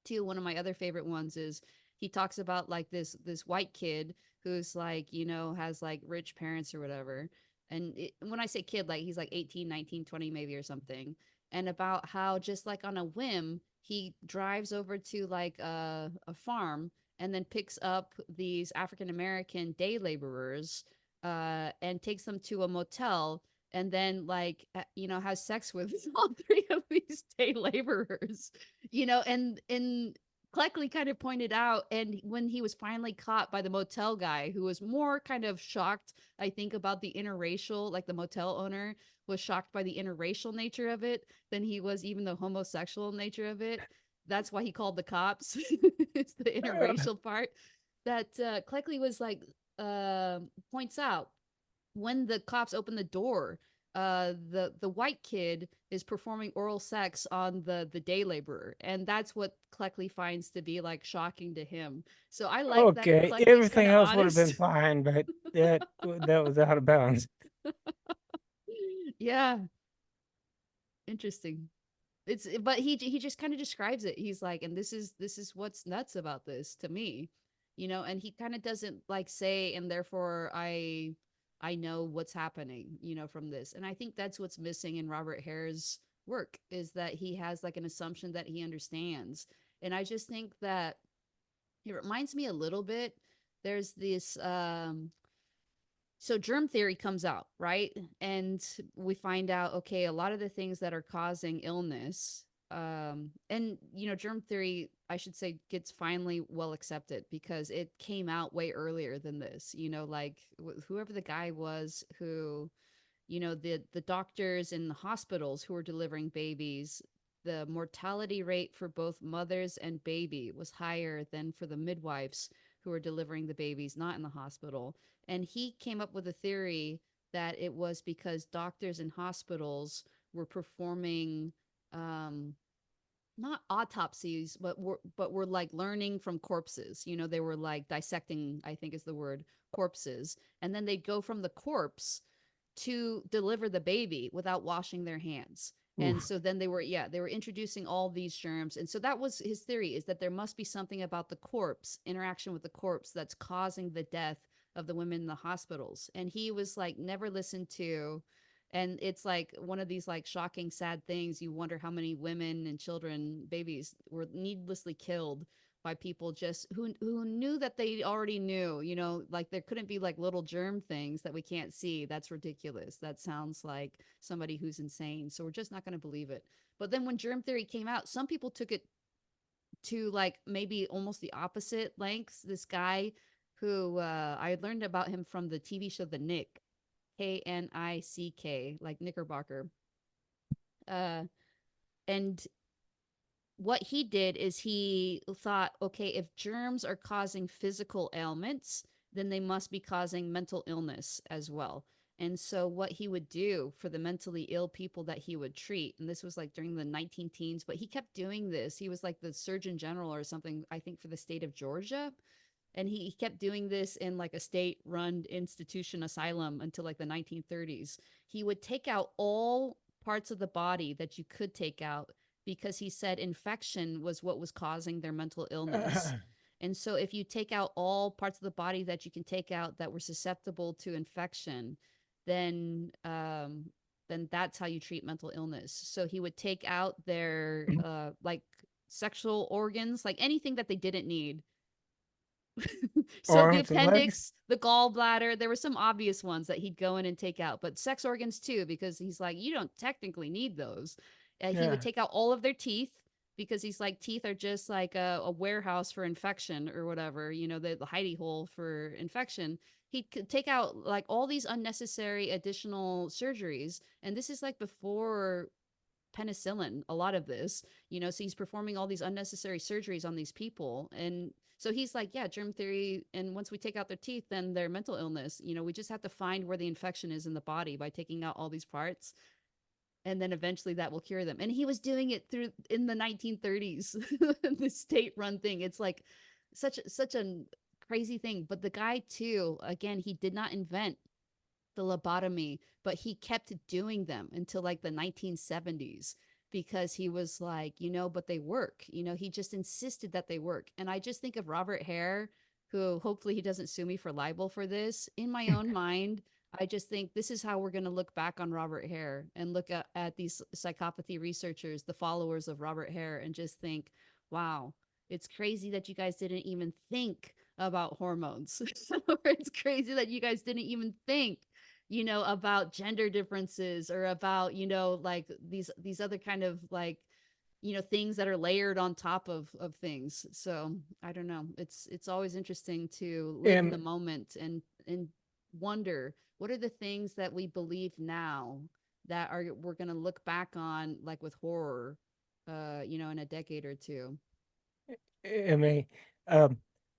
too. One of my other favorite ones is he talks about like this white kid who's like, you know, has like rich parents or whatever. And when I say kid, like he's like 18, 19, 20 maybe or something. And about how just like on a whim, he drives over to like a farm and then picks up these African American day laborers and takes them to a motel and then like you know has sex with all three of these day laborers, you know. And Cleckley kind of pointed out, and when he was finally caught by the motel guy, who was more kind of shocked, I think, about the interracial, like the motel owner was shocked by the interracial nature of it than he was even the homosexual nature of it. That's why he called the cops. It's the interracial part that Cleckley was like points out when the cops open the door, the white kid is performing oral sex on the day laborer, and that's what Cleckley finds to be like shocking to him. So I like that okay, Cleckley's kind everything of else would have been honest. fine, but that was out of bounds. Yeah, interesting. It's but he just kind of describes it. He's like, and this is what's nuts about this to me, you know. And he kind of doesn't like say, and therefore I know what's happening, you know, from this. And I think that's what's missing in Robert Hare's work is that he has like an assumption that he understands. And I just think that it reminds me a little bit. There's this so germ theory comes out, right? And we find out, okay, a lot of the things that are causing illness, and you know, germ theory, I should say, gets finally well accepted because it came out way earlier than this. You know, like whoever the guy was who, you know, the doctors in the hospitals who were delivering babies, the mortality rate for both mothers and baby was higher than for the midwives who were delivering the babies not in the hospital. And he came up with a theory that it was because doctors in hospitals were performing um, not autopsies, but were like learning from corpses. You know, they were like dissecting, I think is the word, corpses, and then they'd go from the corpse to deliver the baby without washing their hands. And Oof. so then they were introducing all these germs. And so that was his theory, is that there must be something about the corpse, interaction with the corpse, that's causing the death of the women in the hospitals. And he was like never listened to. And it's like one of these like shocking sad things. You wonder how many women and children, babies, were needlessly killed by people just who knew that they already knew, you know, like there couldn't be like little germ things that we can't see. That's ridiculous. That sounds like somebody who's insane. So we're just not going to believe it. But then when germ theory came out, some people took it to like maybe almost the opposite lengths. This guy who I learned about him from the TV show The Nick, Knick, like Knickerbocker. Uh, and what he did is he thought, okay, if germs are causing physical ailments, then they must be causing mental illness as well. And so, what he would do for the mentally ill people that he would treat, and this was like during the 19 teens, but he kept doing this. He was like the Surgeon General or something, I think, for the state of Georgia. And he kept doing this in like a state run institution asylum until like the 1930s. He would take out all parts of the body that you could take out because he said infection was what was causing their mental illness. And so if you take out all parts of the body that you can take out that were susceptible to infection, then then that's how you treat mental illness. So he would take out their like sexual organs, like anything that they didn't need. So the Arms and legs. appendix, the gallbladder, there were some obvious ones that he'd go in and take out, but sex organs too, because he's like, you don't technically need those. He would Yeah. take out all of their teeth because he's like, teeth are just like a warehouse for infection or whatever, the hidey hole for infection. He could take out like all these unnecessary additional surgeries. And this is like before penicillin, a lot of this, so he's performing all these unnecessary surgeries on these people. And so he's like, yeah, germ theory. And once we take out their teeth, then their mental illness, we just have to find where the infection is in the body by taking out all these parts. And then eventually that will cure them. And he was doing it through in the 1930s, the state run thing. It's like such a crazy thing. But the guy, too, again, he did not invent the lobotomy, but he kept doing them until like the 1970s because he was like, but they work. He just insisted that they work. And I just think of Robert Hare, who hopefully he doesn't sue me for libel for this. In my own mind, I just think this is how we're going to look back on Robert Hare and look at these psychopathy researchers, the followers of Robert Hare, and just think, wow, it's crazy that you guys didn't even think about hormones. Or it's crazy that you guys didn't even think about gender differences or about, like these other kind of like, things that are layered on top of things. So I don't know. It's always interesting to live in the And moment and wonder what are the things that we believe now that are we're gonna look back on like with horror, in a decade or two. I mean, um,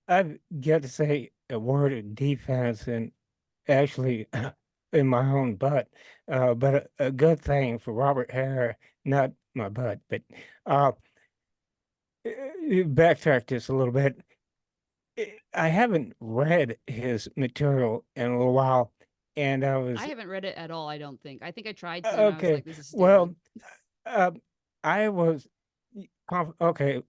I've got to say a word of defense and actually in my own butt, but a good thing for Robert Hare, not my butt, but uh, backtrack this a little bit. I haven't read his material in a little while, and I I was haven't read it at all, I don't think. I think I tried to and I was okay. like, this is stupid. Well, uh, I was okay.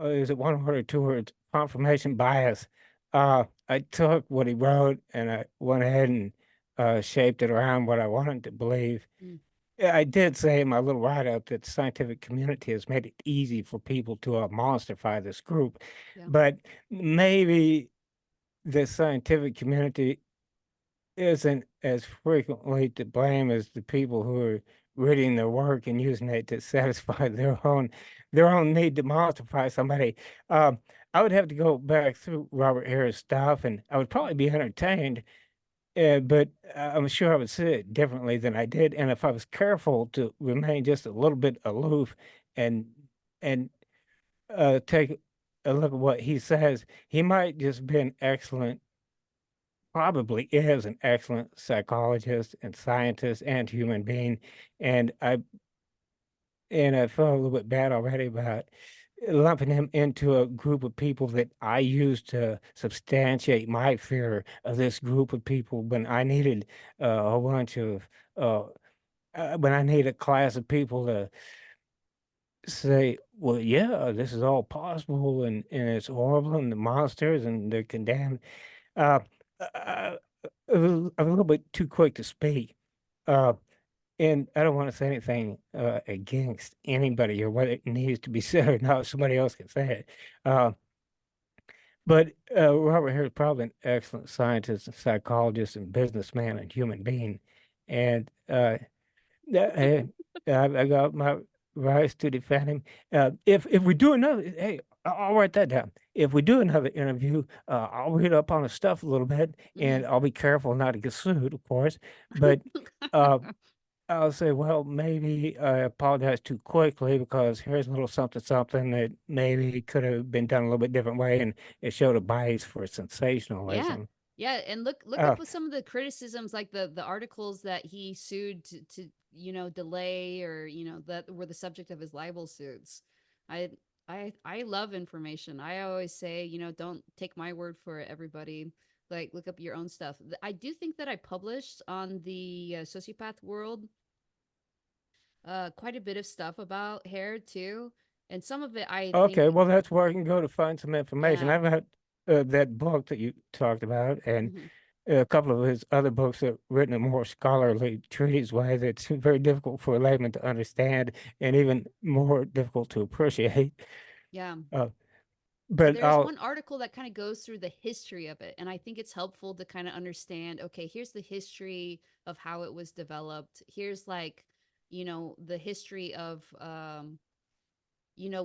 Is it one word or two words? Confirmation bias. I took what he wrote and I went ahead and shaped it around what I wanted to believe. Mm, Yeah, I did say in my little write-up that the scientific community has made it easy for people to monsterify this group, yeah. but maybe the scientific community isn't as frequently to blame as the people who are reading their work and using it to satisfy their own need to monstrify somebody. Um, I would have to go back through Robert Harris stuff, and I would probably be entertained, but I'm sure I would see it differently than I did. And if I was careful to remain just a little bit aloof and and take a look at what he says, he might just be an excellent probably is an excellent psychologist and scientist and human being. And I felt a little bit bad already about lumping him into a group of people that I used to substantiate my fear of this group of people when I needed a whole bunch of uh, when I needed a class of people to say, well, yeah, this is all possible and it's horrible and the monsters and they're condemned. Uh, uh, I'm a little bit too quick to speak. Uh, and I don't want to say anything against anybody or what it needs to be said or not. Somebody else can say it. Uh, but Robert Hare is probably an excellent scientist and psychologist and businessman and human being. And yeah, I got my rights to defend him. If we do another, hey, I'll write that down. If we do another interview, I'll read up on his stuff a little bit, Hmm. and I'll be careful not to get sued, of course. But uh, I'll say, well, maybe I apologize too quickly because here's a little something something that maybe could have been done a little bit different way, and it showed a bias for Yeah. sensationalism. Yeah, and look Uh, up with some of the criticisms, like the articles that he sued to delay, or that were the subject of his libel suits. I I love information. I always say, don't take my word for it, everybody. Like, look up your own stuff. I do think that I published on the Sociopath World quite a bit of stuff about hair too. And some of it, I Okay, think, well, that's where I can go to find some information. yeah. I've had that book that you talked about, and Mhm. a couple of his other books are written in a more scholarly treatise way that's very difficult for a layman to understand and even more difficult to appreciate. Yeah. Uh, but There's I'll one article that kind of goes through the history of it, and I think it's helpful to kind of understand, okay, here's the history of how it was developed. Here's like, the history of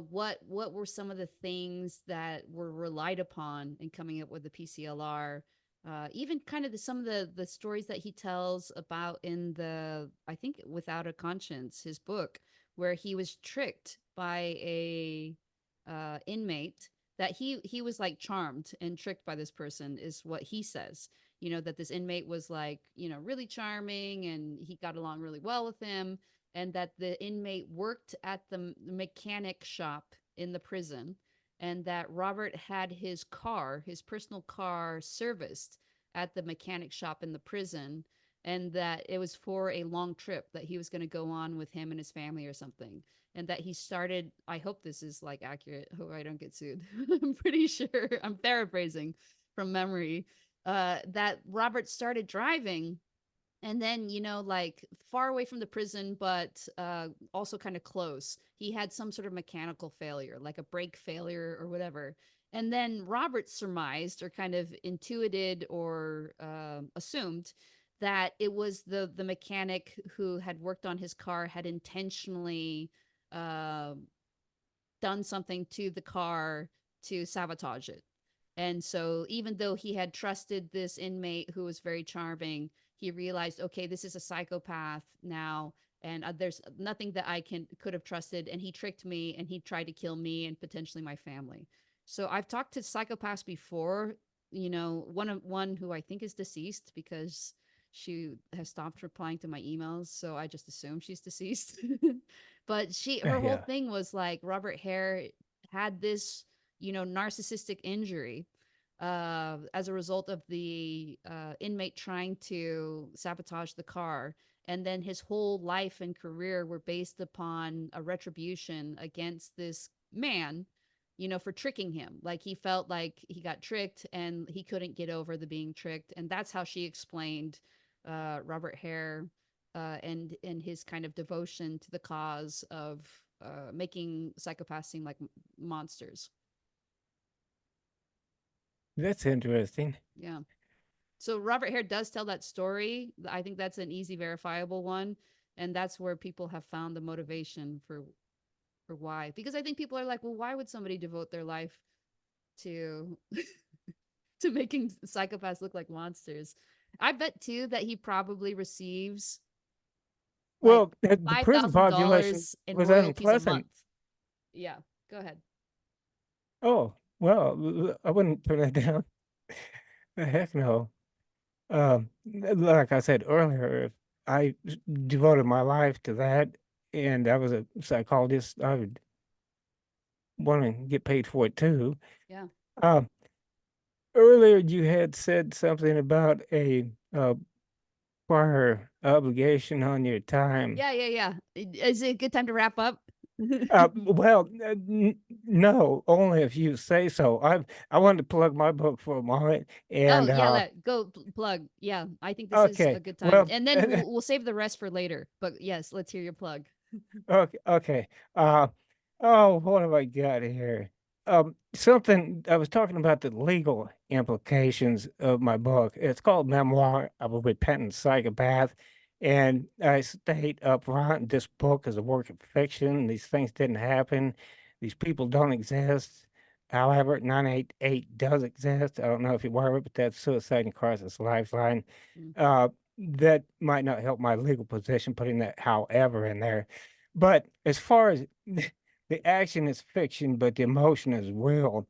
what were some of the things that were relied upon in coming up with the PCL-R. Even kind of some of the stories that he tells about in the, I think, Without a Conscience, his book, where he was tricked by a inmate, that he was like charmed and tricked by this person, is what he says. That this inmate was like, really charming, and he got along really well with him, and that the inmate worked at the mechanic shop in the prison, and that Robert had his personal car serviced at the mechanic shop in the prison, and that it was for a long trip that he was going to go on with him and his family or something. And that he started, I hope this is like accurate, hope I don't get sued. I'm pretty sure I'm paraphrasing from memory. That Robert started driving, and then, like far away from the prison, but also kind of close. He had some sort of mechanical failure, like a brake failure or whatever. And then Robert surmised, or kind of intuited, or assumed that it was the mechanic who had worked on his car had intentionally uh, done something to the car to sabotage it. And so, even though he had trusted this inmate who was very charming, he realized, okay, this is a psychopath now, and there's nothing that I could have trusted. And he tricked me, and he tried to kill me and potentially my family. So I've talked to psychopaths before. One who I think is deceased, because she has stopped replying to my emails, so I just assume she's deceased. But her whole yeah. thing was like, Robert Hare had this, narcissistic injury as a result of the inmate trying to sabotage the car. And then his whole life and career were based upon a retribution against this man, for tricking him. Like, he felt like he got tricked and he couldn't get over the being tricked. And that's how she explained Robert Hare, and his kind of devotion to the cause of making psychopaths seem like monsters. That's interesting. Yeah. So Robert Hare does tell that story. I think that's an easy verifiable one, and that's where people have found the motivation for why. Because I think people are like, well, why would somebody devote their life to to making psychopaths look like monsters? I bet too that he probably receives like Well, the five prison thousand population dollars in was royalties a unpleasant. month. Yeah, go ahead. Oh, well, I wouldn't turn that down. Heck no. Like I said earlier, if I devoted my life to that and I was a psychologist, I would want to get paid for it too. Yeah. Uh, Earlier, you had said something about a prior obligation on your time. Yeah, yeah, yeah. Is it a good time to wrap up? Well, no, only if you say so. I wanted to plug my book for a moment, Oh, and yeah, let go plug. Yeah, I think this is a okay, good time. well, And then we'll save the rest for later. But yes, let's hear your plug. okay, okay. Uh, oh, what have I got here? Something I was talking about the legal implications of my book. It's called Memoir of a Repentant Psychopath. And I state up front, this book is a work of fiction. These things didn't happen. These people don't exist. However, 988 does exist. I don't know if you're aware of it, but that's Suicide and Crisis Lifeline. Mm, That might not help my legal position, putting that however in there. But as far as the action is fiction, but the emotion is real.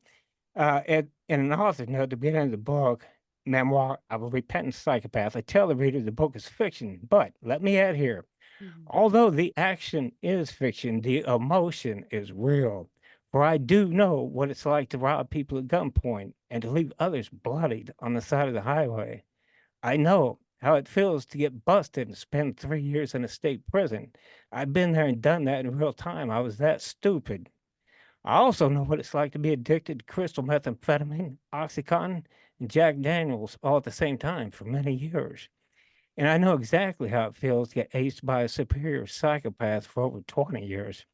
In an author note, at the beginning of the book, Memoir of a Repentant Psychopath, I tell the reader the book is fiction, but let me add here, mhm, although the action is fiction, the emotion is real. For I do know what it's like to rob people at gunpoint and to leave others bloodied on the side of the highway. I know how it feels to get busted and spend 3 years in a state prison. I've been there and done that in real time. I was that stupid. I also know what it's like to be addicted to crystal methamphetamine, Oxycontin, and Jack Daniels all at the same time for many years. And I know exactly how it feels to get aced by a superior psychopath for over 20 years.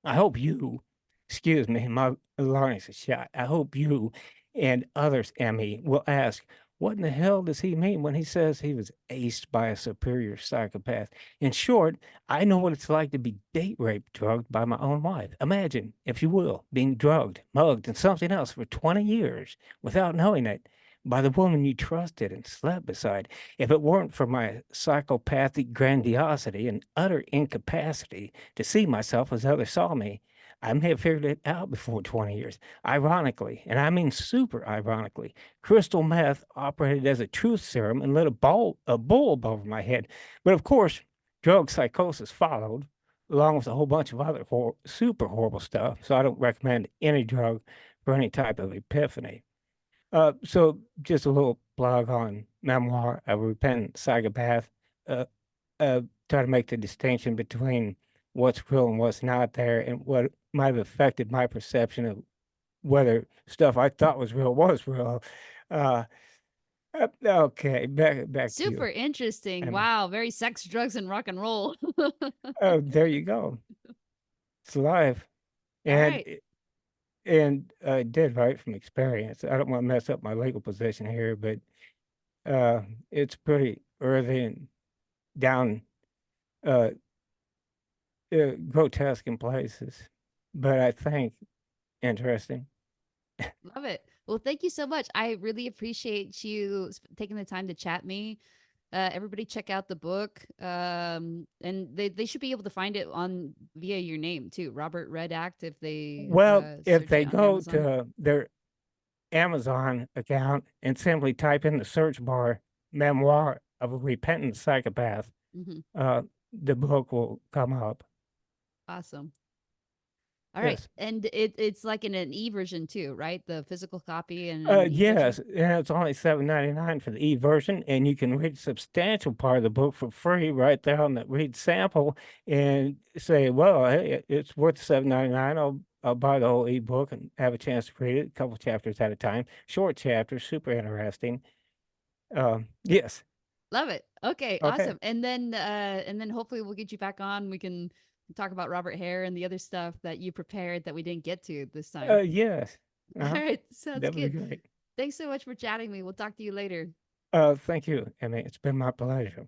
I hope you, excuse me, my larynx is shot. I hope you and others, Emmy, will ask, what in the hell does he mean when he says he was aced by a superior psychopath? In short, I know what it's like to be date raped, drugged by my own wife. Imagine, if you will, being drugged, mugged, and something else for 20 years without knowing it by the woman you trusted and slept beside. If it weren't for my psychopathic grandiosity and utter incapacity to see myself as others saw me, I may have figured it out before 20 years. Ironically, and I mean super ironically, crystal meth operated as a truth serum and lit a bulb over my head. But of course, drug psychosis followed, along with a whole bunch of other super horrible stuff. So I don't recommend any drug for any type of epiphany. So just a little plug on Memoir, A Repentant Psychopath. Uh, Try to make the distinction between what's real and what's not there, and what might have affected my perception of whether stuff I thought was real was real. Uh, okay, back to Super you. interesting. And Wow, very sex, drugs, and rock and roll. oh, there you go. It's life, All and right. I did right from experience. I don't want to mess up my legal position here, but it's pretty earthy and down uh, grotesque in places, but I think interesting. Love it. Well, thank you so much. I really appreciate you taking the time to chat me. Everybody check out the book. And they should be able to find it on via your name too, Robert Red Act, if they Well, if search it they on go Amazon. to their Amazon account and simply type in the search bar "Memoir of a Repentant Psychopath," Hmm. uh, the book will come up. Awesome. All right. Yes. And it's like in an e version too, right? The physical copy and an e version. Yes, and it's only $7.99 for the e-version, and you can read a substantial part of the book for free right there on the read sample and say, "Well, hey, it's worth $7.99. I'll buy the whole e-book and have a chance to read it a couple chapters at a time. Short chapters, super interesting." Yes. Love it. Okay, Okay. awesome. And then hopefully we'll get you back on. We can talk about Robert Hare and the other stuff that you prepared that we didn't get to this time. Yes. All Uh-huh. right, sounds That would be good. great. Thanks so much for chatting me. We'll talk to you later. Thank you, Emmy. It's been my pleasure.